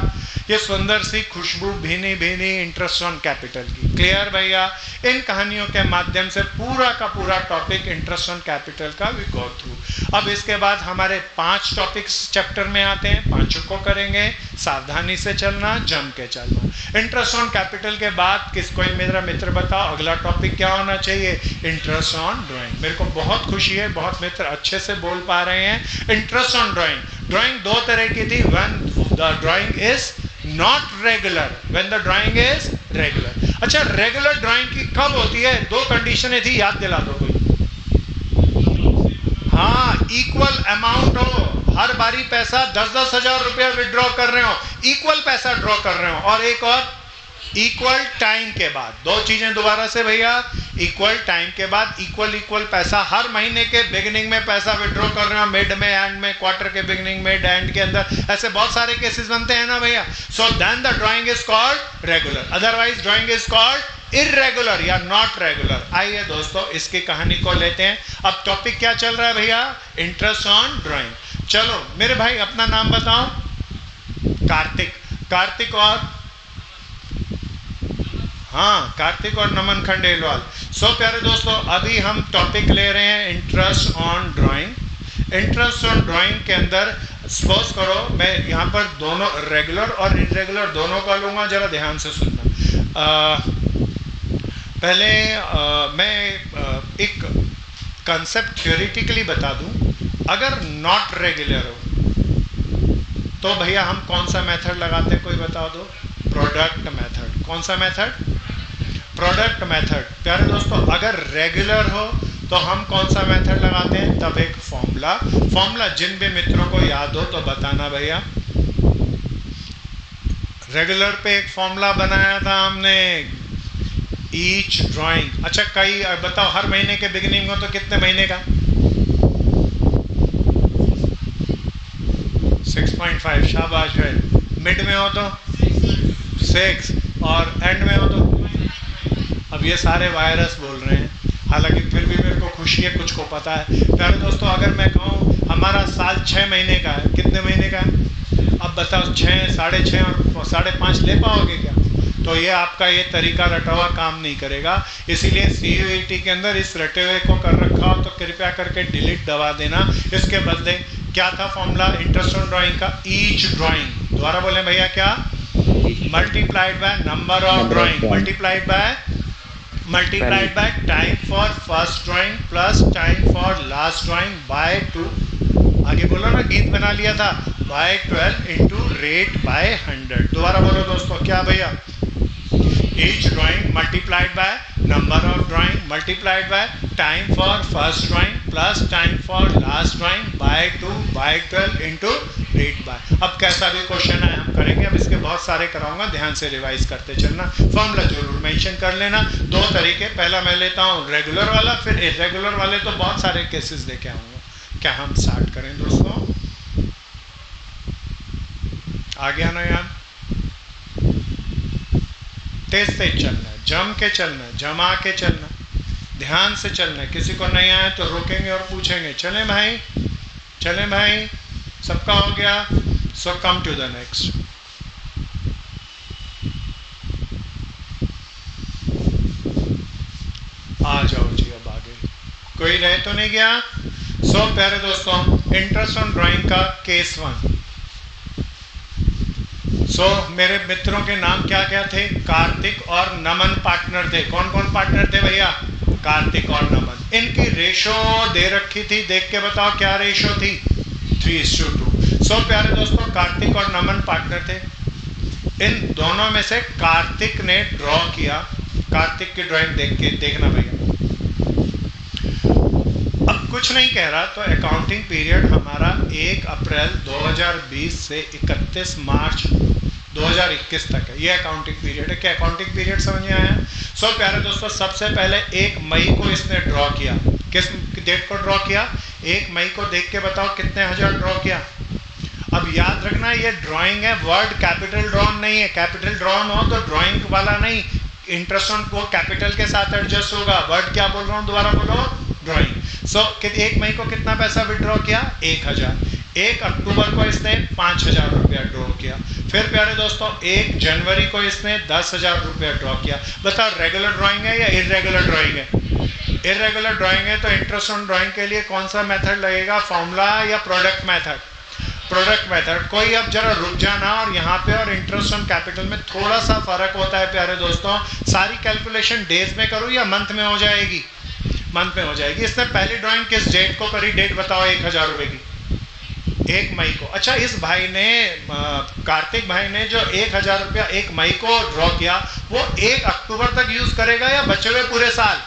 ये सुंदर सी खुशबू भीनी भीनी इंटरेस्ट ऑन कैपिटल की। क्लियर भैया। इन कहानियों के माध्यम से पूरा का पूरा टॉपिक इंटरेस्ट ऑन कैपिटल का वी गो थ्रू। अब इसके बाद हमारे 5 टॉपिक्स चैप्टर में आते हैं, 5 को करेंगे। सावधानी से चलना, जम के चलना। इंटरेस्ट ऑन कैपिटल के बाद कोई मेरा मित्र बताओ अगला टॉपिक क्या होना चाहिए। Interest on drawing. मेरे को बहुत खुशी है, बहुत मित्र अच्छे से बोल पा रहे हैं। Interest on drawing. ड्राइंग 2 तरह की थी, when the drawing is not regular, when the drawing is regular. अच्छा, रेगुलर ड्राइंग की कब होती है, 2 कंडीशनें थी, याद दिला दो कोई। हाँ, इक्वल अमाउंट हो, हर बारी पैसा 10-10 हजार रुपया विड्रॉ कर रहे हो, इक्वल पैसा ड्रॉ कर रहे हो। और एक और, इक्वल टाइम के बाद। 2 चीजें दोबारा से भैया, इक्वल टाइम के बाद इक्वल पैसा, हर महीने के बिगिनिंग में पैसा विड्रॉ कर रहे हो, मिड में, एंड में, क्वार्टर के बिगिनिंग में, एंड के अंदर, ऐसे बहुत सारे केसेस बनते हैं ना भैया। So then the drawing is called regular, otherwise drawing is called irregular या नॉट रेगुलर। आइए दोस्तों इसकी कहानी को लेते हैं। अब टॉपिक क्या चल रहा है भैया, इंटरेस्ट ऑन ड्राइंग। चलो मेरे भाई अपना नाम बताओ। कार्तिक। कार्तिक और हाँ, कार्तिक और नमन खंडेलवाल। सो प्यारे दोस्तों, अभी हम टॉपिक ले रहे हैं interest on drawing. Interest on drawing के अंदर सपोज करो मैं यहाँ पर दोनों रेगुलर और इरेगुलर दोनों का लूँगा, जरा ध्यान से सुनना। पहले मैं एक कंसेप्ट थ्योरेटिकली बता दूँ। अगर नॉट रेगुलर हो तो भैया हम कौन सा मेथड लगाते हैं, कोई बता दो। Product method. कौन सा मेथड, प्रोडक्ट मेथड। प्यारे दोस्तों, अगर रेगुलर हो तो हम कौन सा मेथड लगाते हैं, तब एक फॉर्मूला जिन भी मित्रों को याद हो तो बताना भैया। रेगुलर पे एक फॉर्मूला बनाया था हमने, ईच ड्राइंग। अच्छा, कई बताओ हर महीने के बिगिनिंग हो तो कितने महीने का, 6.5। शाबाश है। मिड में हो तो 6 और एंड में हो तो, अब ये सारे वायरस बोल रहे हैं, हालांकि फिर भी मेरे को खुशी है, कुछ को पता है। प्यारे दोस्तों, अगर मैं कहूँ हमारा साल 6 महीने का है, कितने महीने का है, अब बताओ 6, 6.5 और 5.5 ले पाओगे क्या। तो ये आपका ये तरीका रटा हुआ काम नहीं करेगा। इसीलिए CUET के अंदर इस रटे हुए को कर रखा हो तो कृपया करके डिलीट दबा देना। इसके बदले क्या था फॉर्मूला इंटरेस्ट ऑन ड्राइंग का, ईच ड्राइंग। दोबारा बोले भैया क्या, multiplied by number of drawing, multiplied by time for first drawing plus time for last drawing by 2। आगे बोलो ना, गीत बना लिया था, बाय 12 इंटू रेट बाय 100। दोबारा बोलो दोस्तों क्या भैया, each drawing multiplied by number of drawing multiplied by time for first drawing plus time for last drawing by 2 by 12 into read by. अब कैसा भी क्वेश्चन है हम करेंगे, अब इसके बहुत सारे कराऊंगा, ध्यान से रिवाइज करते चलना। फॉर्मूला जरूर मेंशन कर लेना। दो तरीके, पहला मैं लेता हूँ रेगुलर वाला, फिर इरेगुलर वाले तो बहुत सारे केसेस लेके आऊंगा। क्या हम स्टार्ट करें दोस्तों? आ गया ना यार? तेज तेज चलना है, जम के चलना है, जमा के चलना, ध्यान से चलना है। किसी को नहीं आया तो रोकेंगे और पूछेंगे। चलें भाई, चलें भाई, सबका हो गया? सो कम टू द नेक्स्ट। आ जाओ जी, अब आगे कोई रह तो नहीं गया? सो प्यारे दोस्तों, इंटरेस्ट ऑन ड्राइंग का केस 1। सो मेरे मित्रों के नाम क्या क्या थे? कार्तिक और नमन पार्टनर थे। कौन कौन पार्टनर थे भैया? कार्तिक और नमन। इनकी रेशो दे रखी थी, देख के बताओ क्या रेशो थी? 3:2। सो प्यारे दोस्तों, कार्तिक और नमन पार्टनर थे। इन दोनों में से कार्तिक ने ड्रॉ किया। कार्तिक की ड्राइंग देख के देखना भैया। अब कुछ नहीं कह रहा, तो अकाउंटिंग पीरियड हमारा 1 अप्रैल 2020 से 31 मार्च 2021 तक है। ये अकाउंटिंग पीरियड है। क्या अकाउंटिंग पीरियड समझ में आया? सो प्यारे दोस्तों, सबसे पहले 1 मई को इसने ड्रॉ किया। किस डेट को ड्रॉ किया? 1 मई को। देख के बताओ कितने हजार ड्रॉ किया? अब याद रखना, ये ड्राइंग है, वर्ड कैपिटल ड्रॉन नहीं है। कैपिटल ड्रॉन हो तो ड्राइंग वाला नहीं, इंटरेस्ट ऑन को कैपिटल के साथ एडजस्ट होगा। वर्ड क्या बोल रहा हूँ, दोबारा बोलो, ड्राइंग। सो 1 मई को कितना पैसा विड्रॉ किया? 1000। 1 अक्टूबर को इसने 5000 रुपया ड्रॉ किया। फिर प्यारे दोस्तों 1 जनवरी को इसने 10,000 रुपया ड्रॉ किया। बताओ रेगुलर ड्राइंग है या इरेगुलर ड्राइंग है? इरेगुलर ड्राइंग है तो इंटरेस्ट ऑन ड्राइंग के लिए कौन सा मेथड लगेगा? फॉर्मूला या प्रोडक्ट मेथड? Product method. कोई अब जरा रुक जाना, और यहाँ पे और इंटरेस्ट ऑन कैपिटल में थोड़ा सा फर्क होता है प्यारे दोस्तों। सारी कैलकुलेशन डेज में करूँ या मंथ में हो जाएगी? मंथ में हो जाएगी। इसने पहली ड्राइंग किस डेट को करी? डेट बताओ 1000 रुपए की। 1 मई को। अच्छा, इस भाई ने कार्तिक भाई ने जो 1000 रुपया 1 मई को ड्रॉ किया, वो 1 अक्टूबर तक यूज करेगा या बचे हुए पूरे साल?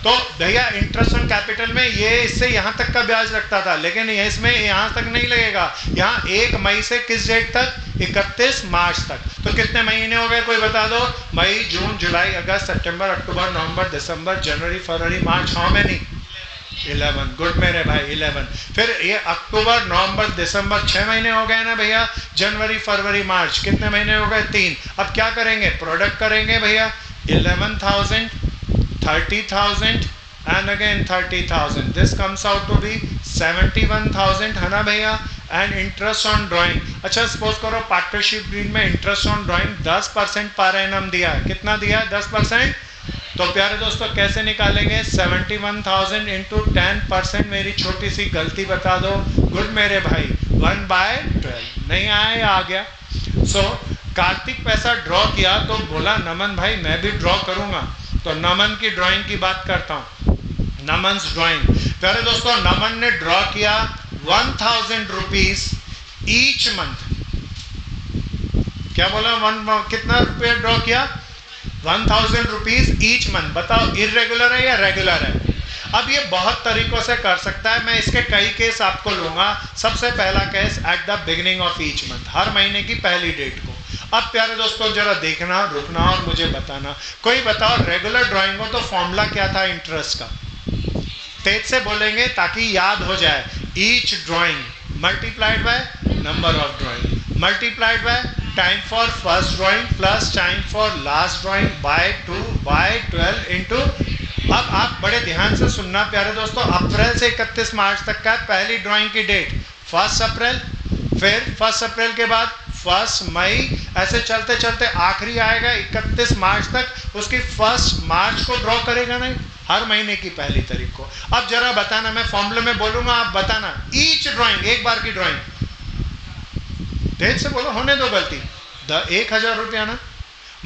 तो भैया इंटरेस्ट ऑन कैपिटल में ये इससे यहाँ तक का ब्याज लगता था, लेकिन ये इसमें यहाँ तक नहीं लगेगा। यहाँ 1 मई से किस डेट तक? 31 मार्च तक। तो कितने महीने हो गए, कोई बता दो? मई, जून, जुलाई, अगस्त, सितंबर, अक्टूबर, नवंबर, दिसंबर, जनवरी, फरवरी, मार्च। How many? 11। गुड मेरे भाई, 11। फिर ये अक्टूबर, नवंबर, दिसंबर, 6 महीने हो गए ना भैया। जनवरी, फरवरी, मार्च, कितने महीने हो गए? 3। अब क्या करेंगे? प्रोडक्ट करेंगे भैया। 11,000, 30,000 and again 30,000. This comes out to be 71,000 है ना भैया। एंड इंटरेस्ट ऑन ड्राइंग, अच्छा सपोज करो पार्टनरशिप डील में interest on drawing 10% per annum दिया है। कितना दिया है? 10%। तो प्यारे दोस्तों कैसे निकालेंगे? 71,000 इंटू 10%। मेरी छोटी सी गलती बता दो। गुड मेरे भाई, 1/12। नहीं आया, आ गया। सो कार्तिक पैसा ड्रॉ किया तो बोला नमन भाई मैं भी ड्रॉ करूंगा। तो नमन की ड्राइंग की बात करता हूं। नमन्स ड्राइंग, प्यारे दोस्तों नमन ने ड्रॉ किया 1000 रुपीज ईच मंथ। क्या बोला? कितना रुपया ड्रॉ किया? 1000 रुपीज ईच मंथ। बताओ इरेगुलर है या रेगुलर है? अब ये बहुत तरीकों से कर सकता है, मैं इसके कई केस आपको लूंगा। सबसे पहला case at the beginning of each month, हर महीने की पहली डेट को। अब प्यारे दोस्तों जरा देखना, रुकना और मुझे बताना। कोई बताओ रेगुलर ड्राइंग हो तो फॉर्मूला क्या था इंटरेस्ट का? तेज से बोलेंगे ताकि याद हो जाए। Each drawing multiplied by number of drawing multiplied by time for first drawing plus time for last drawing by 2/12 into. अब आप बड़े ध्यान से सुनना प्यारे दोस्तों, अप्रैल से 31 मार्च तक का पहली ड्राइंग की डेट 1 अप्रैल, फिर 1 अप्रैल के बाद 1 मई, ऐसे चलते चलते आखिरी आएगा 31 मार्च तक। उसकी 1 मार्च को ड्रॉ करेगा नहीं, हर महीने की पहली तारीख को। अब जरा बताना, मैं फॉर्मूले में बोलूंगा आप बताना। ईच ड्राइंग, एक बार की ड्राइंग, तेज से बोलो, होने दो गलती। 1000 रुपया ना,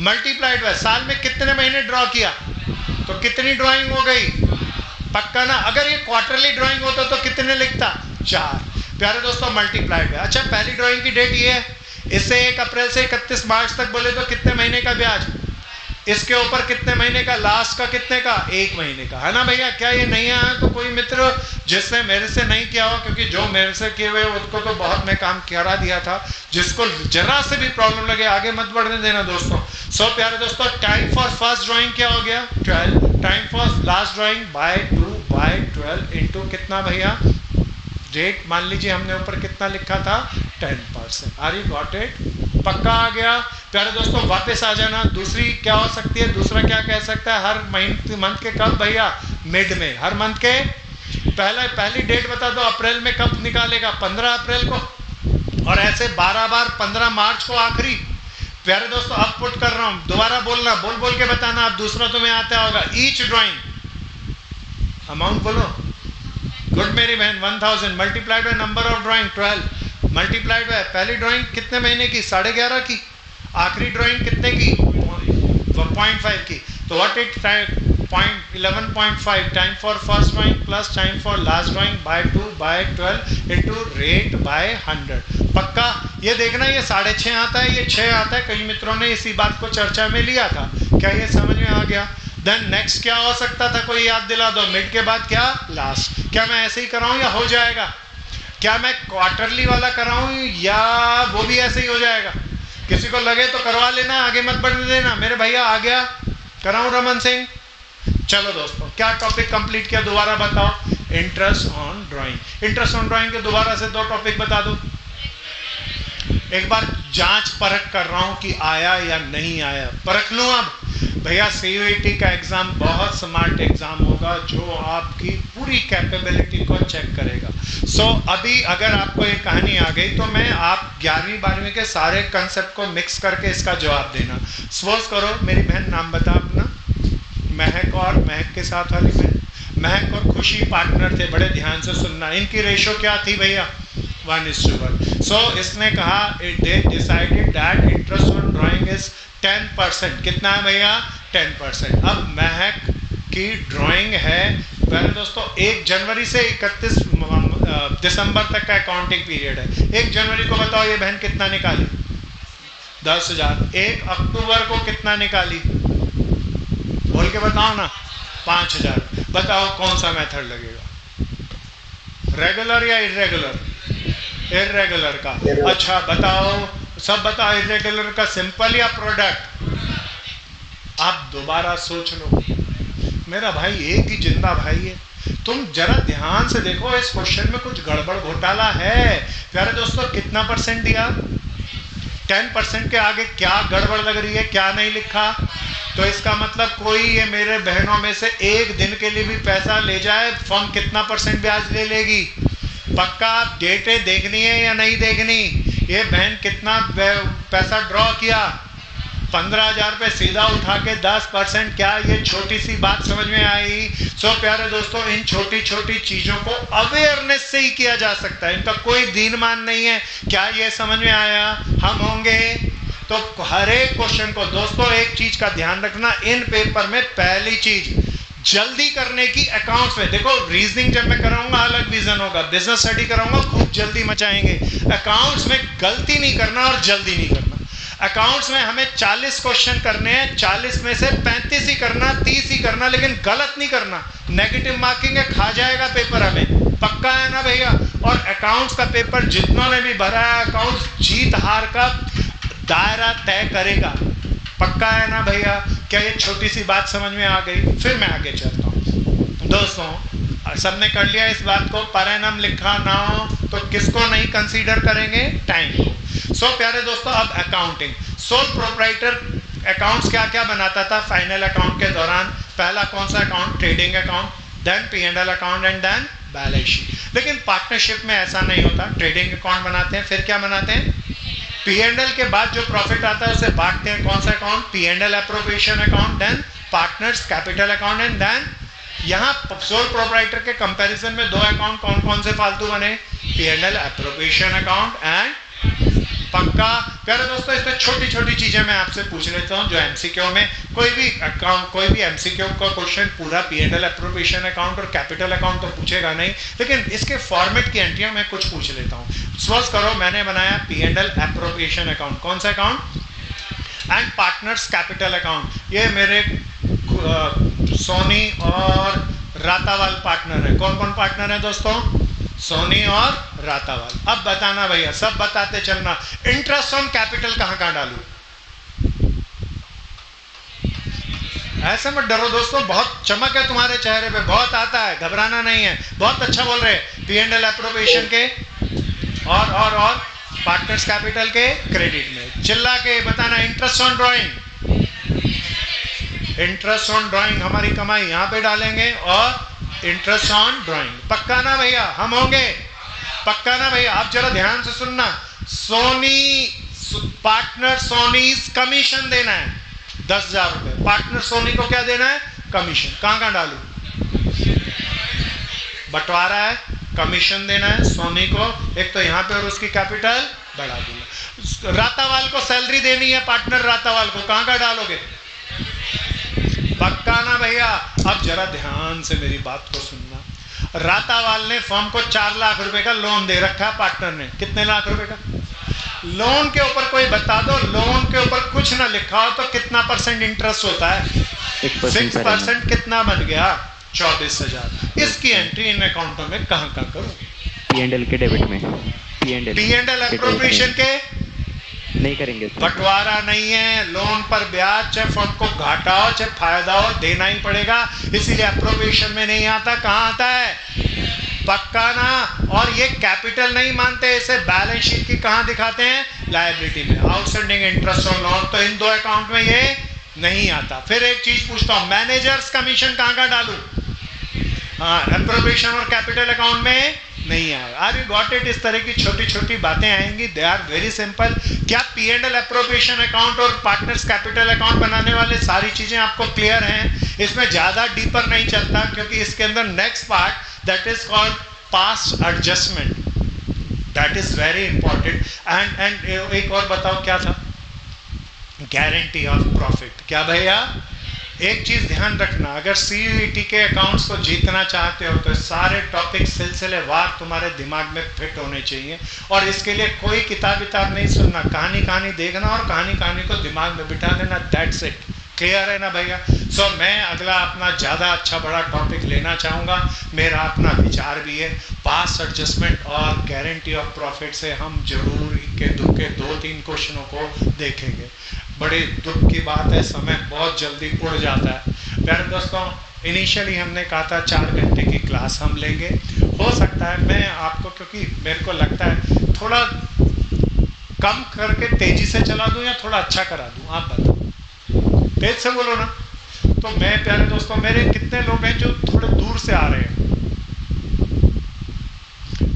मल्टीप्लाइड बाय साल में कितने महीने ड्रॉ किया तो कितनी ड्राइंग हो गई? पक्का ना? अगर ये क्वार्टरली ड्राइंग होता तो कितने लिखता? 4। प्यारे दोस्तों मल्टीप्लाइड बाय, अच्छा पहली ड्राइंग की डेट ये है, इससे 1 अप्रैल से 31 मार्च तक बोले तो कितने महीने का ब्याज? इसके ऊपर कितने महीने का, लास्ट का कितने का, 1 महीने का, है ना भैया। क्या ये नहीं आया तो कोई मित्र जिसने मेरे से नहीं किया हो, क्योंकि जो मेरे से किए हुए उसको तो बहुत मैं काम करा दिया था, जिसको जरा से भी प्रॉब्लम लगे आगे मत बढ़ने देना दोस्तों। सो प्यारे दोस्तों, टाइम फॉर फर्स्ट ड्राइंग क्या हो गया 12, time for last drawing by 2/12 into कितना भैया, रेट मान लीजिए हमने ऊपर कितना लिखा था 10%। आर यू गॉट इट, पक्का आ गया प्यारे दोस्तों। वापस आ जाना, दूसरी क्या हो सकती है, दूसरा क्या कह सकता है, हर मंथ के कब भैया, मिड में, हर मंथ के पहली डेट बता दो, अप्रैल में कब निकालेगा, 15 अप्रैल को, और ऐसे 12 बार, 15 मार्च को आखिरी। प्यारे दोस्तों अब पुट कर रहा हूं, दोबारा बोलना, बोल के बताना, अब दूसरा तुम्हें आता होगा। ईच ड्राइंग अमाउंट बोलो, गुड मेरी बहन, 1000 multiplied by number of drawing 12 multiplied by पहली ड्राइंग कितने महीने की, 11.5 की, आखिरी ड्राइंग कितने की, 0.5 की, तो what it 11.5 time for first drawing plus time for last drawing by 2/12 into rate by 100। पक्का ये देखना, ये 6.5 आता है, ये 6 आता है, कई मित्रों ने इसी बात को चर्चा में लिया था। क्या ये समझ में आ गया। देन नेक्स्ट क्या हो सकता था, कोई याद दिला दो, मिड के बाद क्या, लास्ट। क्या मैं ऐसे ही कराऊं या हो जाएगा, क्या मैं क्वार्टरली वाला कराऊं या वो भी ऐसे ही हो जाएगा, किसी को लगे तो करवा लेना, आगे मत बढ़ने देना। मेरे भैया आ गया, कराऊं रमन सिंह। चलो दोस्तों, क्या टॉपिक कंप्लीट किया दोबारा बताओ, interest on drawing. Interest on drawing के दोबारा से 2 टॉपिक बता दो, एक बार जांच परख कर रहा हूं कि आया या नहीं आया, परख लूं अब भैया। सीयूईटी का एग्जाम बहुत स्मार्ट एग्जाम होगा, जो आपकी पूरी कैपेबिलिटी को चेक करेगा। सो अभी अगर आपको ये कहानी आ गई तो मैं आप 11वीं 12वीं के सारे कंसेप्ट को मिक्स करके इसका जवाब देना। सपोज करो मेरी बहन, नाम बता अपना, महक, और महक के साथ वाली बहन, महक और खुशी पार्टनर थे, बड़े ध्यान से सुनना। इनकी रेशो क्या थी भैया, 1:1। सो इसने कहा, they decided that interest on drawing is 10%। कितना है भैया, 10%। अब महक की ड्राइंग है पहले दोस्तों 1 जनवरी से 31 दिसंबर तक का अकाउंटिंग पीरियड है। 1 जनवरी को बताओ ये बहन कितना निकाली, 10,000। 1 अक्टूबर को कितना निकाली, बोल के बताओ ना, 5,000। बताओ कौन सा मेथड लगेगा, रेगुलर या इरेगुलर, इरेगुलर का। अच्छा बताओ, सब बताओ, इरेगुलर का सिंपल या प्रोडक्ट। आप दोबारा सोच लो मेरा भाई, एक ही जिंदा भाई है, तुम जरा ध्यान से देखो, इस क्वेश्चन में कुछ गड़बड़ घोटाला है प्यारे दोस्तों। कितना परसेंट दिया, 10% के आगे क्या गड़बड़ लग रही है, क्या नहीं लिखा, तो इसका मतलब कोई ये मेरे बहनों में से एक दिन के लिए भी पैसा ले जाए, फर्म कितना परसेंट ब्याज ले लेगी। पक्का आप डेटें देखनी है या नहीं देखनी, ये बहन कितना पैसा ड्रॉ किया, 15,000 पे सीधा उठा के 10%। क्या ये छोटी सी बात समझ में आई। सो प्यारे दोस्तों, इन छोटी छोटी चीजों को अवेयरनेस से ही किया जा सकता है, इनका कोई दीनमान नहीं है। क्या ये समझ में आया, हम होंगे तो हर एक क्वेश्चन को दोस्तों एक चीज का ध्यान रखना, इन पेपर में पहली चीज जल्दी करने की। अकाउंट्स में देखो, रीजनिंग जब मैं कराऊंगा अलग विजन होगा, बिजनेस स्टडी कराऊंगा खूब जल्दी मचाएंगे। अकाउंट्स में गलती नहीं करना और जल्दी नहीं करना। अकाउंट्स में हमें 40 क्वेश्चन करने हैं, 40 में से 35 ही करना, 30 ही करना, लेकिन गलत नहीं करना। नेगेटिव मार्किंग है, खा जाएगा पेपर हमें, पक्का है ना भैया। और अकाउंट्स का पेपर जितनों ने भी भरा है, अकाउंट्स जीत हार का दायरा तय करेगा, पक्का है ना भैया। क्या ये छोटी सी बात समझ में आ गई। फिर मैं आगे चलता हूँ दोस्तों, सबने कर लिया इस बात को, परिणाम लिखा ना हो तो किसको नहीं कंसीडर करेंगे, टाइम को। सो प्यारे दोस्तों, अब अकाउंटिंग, सोल प्रोप्राइटर अकाउंट्स क्या क्या बनाता था फाइनल अकाउंट के दौरान। पहला कौन सा account, trading account, then P&L account and then balance sheet. लेकिन पार्टनरशिप में ऐसा नहीं होता, ट्रेडिंग अकाउंट बनाते हैं, फिर क्या बनाते हैं, P&L के बाद जो प्रॉफिट आता है उसे बांटते हैं। कौन सा account, P&L appropriation account, then partners capital account and then यहाँ सोल प्रोप्राइटर के कंपैरिजन में 2 अकाउंट कौन कौन से फालतू बने, P&L एप्रोप्रिएशन अकाउंट एंड पक्का। प्यारे दोस्तों, इसमें छोटी छोटी चीजें मैं आपसे पूछ लेता हूँ जो एमसीक्यू में कोई भी एमसीक्यू का क्वेश्चन पूरा P&L एप्रोप्रिएशन अकाउंट और कैपिटल अकाउंट तो पूछेगा नहीं, लेकिन इसके फॉर्मेट की एंट्रियां मैं कुछ पूछ लेता हूँ। सपोज करो मैंने बनाया P&L एप्रोप्रिएशन अकाउंट। कौन सा account, and partners capital account. ये मेरे सोनी और रातावाल पार्टनर है। कौन कौन पार्टनर है दोस्तों? सोनी और रातावाल। अब बताना भैया, सब बताते चलना, इंटरेस्ट ऑन कैपिटल कहां कहां डालू? ऐसे मत डरो दोस्तों, बहुत चमक है तुम्हारे चेहरे पे, बहुत आता है, घबराना नहीं है। बहुत अच्छा बोल रहे हैं। P&L एप्रोप्रिएशन के और पार्टनर्स कैपिटल के क्रेडिट में। चिल्ला के बताना, interest on drawing. Interest on drawing हमारी कमाई यहां पे डालेंगे और इंटरेस्ट ऑन ड्राइंग। पक्का ना भैया? हम होंगे? पक्का ना भैया? आप जरा ध्यान से सुनना। सोनी पार्टनर सोनीज कमीशन देना है 10,000 रुपए। पार्टनर सोनी को क्या देना है? कमीशन। कहां कहां डालू? बंटवारा है, कमीशन देना है सोनी को, एक तो यहां पे और उसकी कैपिटल बढ़ा दूंगा। रातावाल को सैलरी देनी है, पार्टनर रातावाल को, कहां कहां डालोगे? पक्का ना भैया? अब जरा ध्यान से मेरी बात को सुनना। रातावाल ने फर्म को 4 लाख रुपए का लोन दे रखा है पार्टनर ने। कितने लाख रुपए का लोन? के ऊपर कोई बता दो, लोन के ऊपर कुछ ना लिखा हो तो कितना परसेंट इंटरेस्ट होता है? 6%। कितना बन गया? 24,000। इसकी एंट्री इन अकाउंटों में कहां कहां करूं? P&L के डेबिट में। P&L एप्रोप्रिएशन के नहीं करेंगे। बंटवारा नहीं है, लोन पर ब्याज, चाहे फर्म को घाटा हो चाहे फायदा हो, देना ही पड़ेगा, इसीलिए एप्रोप्रिएशन में नहीं आता। कहां आता है? पक्का ना? और ये कैपिटल नहीं मानते, इसे बैलेंस शीट की कहां दिखाते हैं? लायबिलिटी में। आउटस्टैंडिंग इंटरेस्ट ऑन लोन, तो इन दो अकाउंट में ये नहीं आता। फिर एक चीज पूछता हूं, मैनेजर्स कमीशन कहां कहां डालू? हाँ, एप्रोप्रिएशन और कैपिटल अकाउंट में नहीं आया। Are you got it? इस तरह की छोटी छोटी बातें आएंगी, दे आर वेरी सिंपल। क्या P&L एप्रोप्रिएशन अकाउंट और पार्टनर्स कैपिटल अकाउंट बनाने वाले सारी चीजें आपको क्लियर हैं? इसमें ज्यादा डीपर नहीं चलता, क्योंकि इसके अंदर next part that is called past adjustment, that is very important. And एक और बताओ क्या था? Guarantee of profit. क्या भैया? एक चीज ध्यान रखना, अगर CUET के अकाउंट्स को जीतना चाहते हो तो सारे टॉपिक सिलसिलेवार तुम्हारे दिमाग में फिट होने चाहिए, और इसके लिए कोई किताब नहीं सुनना, कहानी देखना और कहानी को दिमाग में बिठा लेना। That's it. क्लियर है ना भैया? सो मैं अगला अपना ज़्यादा अच्छा बड़ा टॉपिक लेना चाहूँगा, मेरा अपना विचार भी है। पास एडजस्टमेंट और गारंटी ऑफ प्रॉफिट से हम जरूर इक्के दुक्के 2-3 क्वेश्चनों को देखेंगे। बड़े दुख की बात है, समय बहुत जल्दी उड़ जाता है। प्यारे दोस्तों, इनिशियली हमने कहा था 4 घंटे की क्लास हम लेंगे। हो सकता है मैं आपको, क्योंकि मेरे को लगता है थोड़ा कम करके तेजी से चला दूं या थोड़ा अच्छा करा दूं, आप बताओ। तेज से बोलो ना। तो मैं, प्यारे दोस्तों, मेरे कितने लोग हैं जो थोड़े दूर से आ रहे हैं?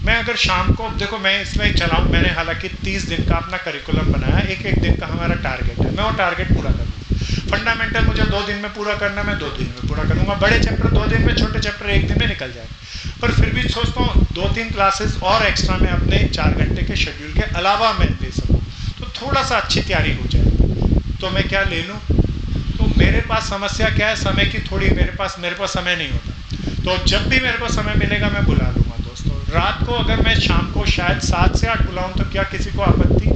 मैं अगर शाम को, देखो मैं इसमें चलाऊं, मैंने हालांकि 30 दिन का अपना करिकुलम बनाया, एक दिन का हमारा टारगेट है, मैं वो टारगेट पूरा करूँगा। फंडामेंटल मुझे 2 दिन में पूरा करना, मैं 2 दिन में पूरा करूँगा। बड़े चैप्टर 2 दिन में, छोटे चैप्टर 1 दिन में निकल जाएंगे। पर फिर भी सोचता हूँ 2-3 क्लासेस और एक्स्ट्रा में अपने 4 घंटे के शेड्यूल के अलावा मैं ले सकूँ, तो थोड़ा सा अच्छी तैयारी हो जाए। तो मैं क्या ले लूँ? तो मेरे पास समस्या क्या है? समय की थोड़ी, मेरे पास समय नहीं होता। तो जब भी मेरे को समय मिलेगा मैं बुला लूँगा दोस्तों। रात को अगर मैं शाम को शायद 7 से 8 बुलाऊँ तो क्या किसी को आपत्ति?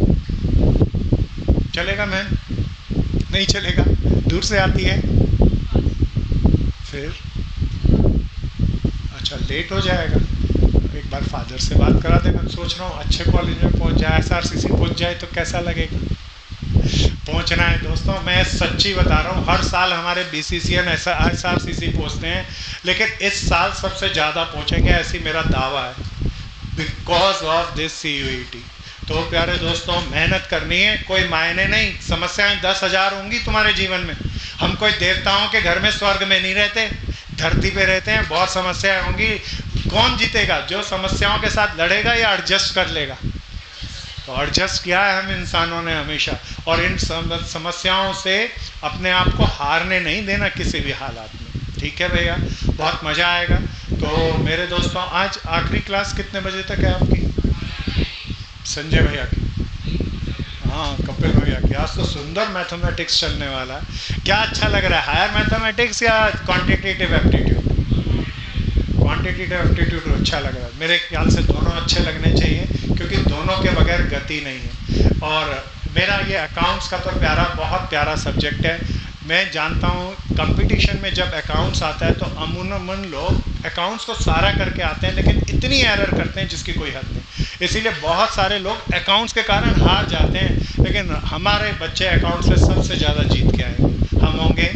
चलेगा मैम? नहीं चलेगा? दूर से आती है फिर? अच्छा, लेट हो जाएगा। एक बार फादर से बात करा देना। सोच रहा हूँ अच्छे कॉलेज में पहुँच जाए, SRCC पहुँच जाए तो कैसा लगेगा? पहुंचना है दोस्तों, मैं सच्ची बता रहा हूँ। हर साल हमारे BCCN SRCC पहुँचते हैं, लेकिन इस साल सबसे ज़्यादा पहुँचेंगे, ऐसी मेरा दावा है, बिकॉज ऑफ दिस CUET। तो प्यारे दोस्तों, मेहनत करनी है, कोई मायने नहीं। समस्याएं 10,000 होंगी तुम्हारे जीवन में। हम कोई देवताओं के घर में स्वर्ग में नहीं रहते, धरती पे रहते हैं। बहुत समस्याएं होंगी। कौन जीतेगा? जो समस्याओं के साथ लड़ेगा या एडजस्ट कर लेगा? तो एडजस्ट किया है हम इंसानों ने हमेशा, और इन समस्याओं से अपने आप को हारने नहीं देना किसी भी हालात में। ठीक है भैया? बहुत मज़ा आएगा। तो मेरे दोस्तों, आज आखिरी क्लास कितने बजे तक है आपकी? संजय भैया की? हाँ, कपिल भैया की। आज तो सुंदर मैथमेटिक्स चलने वाला है। क्या अच्छा लग रहा है, हायर मैथमेटिक्स या क्वांटिटेटिव एप्टीट्यूड? क्वांटिटेटिव एप्टीट्यूड अच्छा लग रहा है। मेरे ख्याल से दोनों अच्छे लगने चाहिए, क्योंकि दोनों के बगैर गति नहीं है। और मेरा ये अकाउंट्स का तो बहुत प्यारा सब्जेक्ट है। मैं जानता हूँ कंपटीशन में जब अकाउंट्स आता है तो अमूमन लोग अकाउंट्स को सारा करके आते हैं, लेकिन इतनी एरर करते हैं जिसकी कोई हद नहीं। इसीलिए बहुत सारे लोग अकाउंट्स के कारण हार जाते हैं, लेकिन हमारे बच्चे अकाउंट्स में सबसे ज़्यादा जीत के आएंगे, हम होंगे।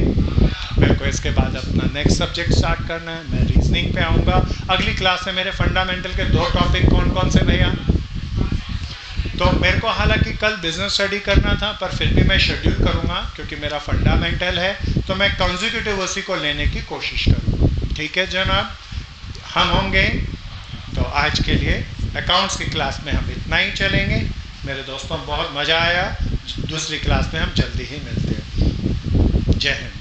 मेरे को इसके बाद अपना नेक्स्ट सब्जेक्ट स्टार्ट करना है, मैं रीजनिंग पे आऊँगा। अगली क्लास में मेरे फंडामेंटल के 2 टॉपिक कौन कौन से भैया? तो मेरे को हालांकि कल बिजनेस स्टडी करना था, पर फिर भी मैं शेड्यूल करूँगा क्योंकि मेरा फंडामेंटल है, तो मैं कंसेक्यूटिव उसी को लेने की कोशिश करूँगा। ठीक है जनाब, हम होंगे। तो आज के लिए अकाउंट्स की क्लास में हम इतना ही चलेंगे। मेरे दोस्तों बहुत मज़ा आया। दूसरी क्लास में हम जल्दी ही मिलते हैं। जय हिंद।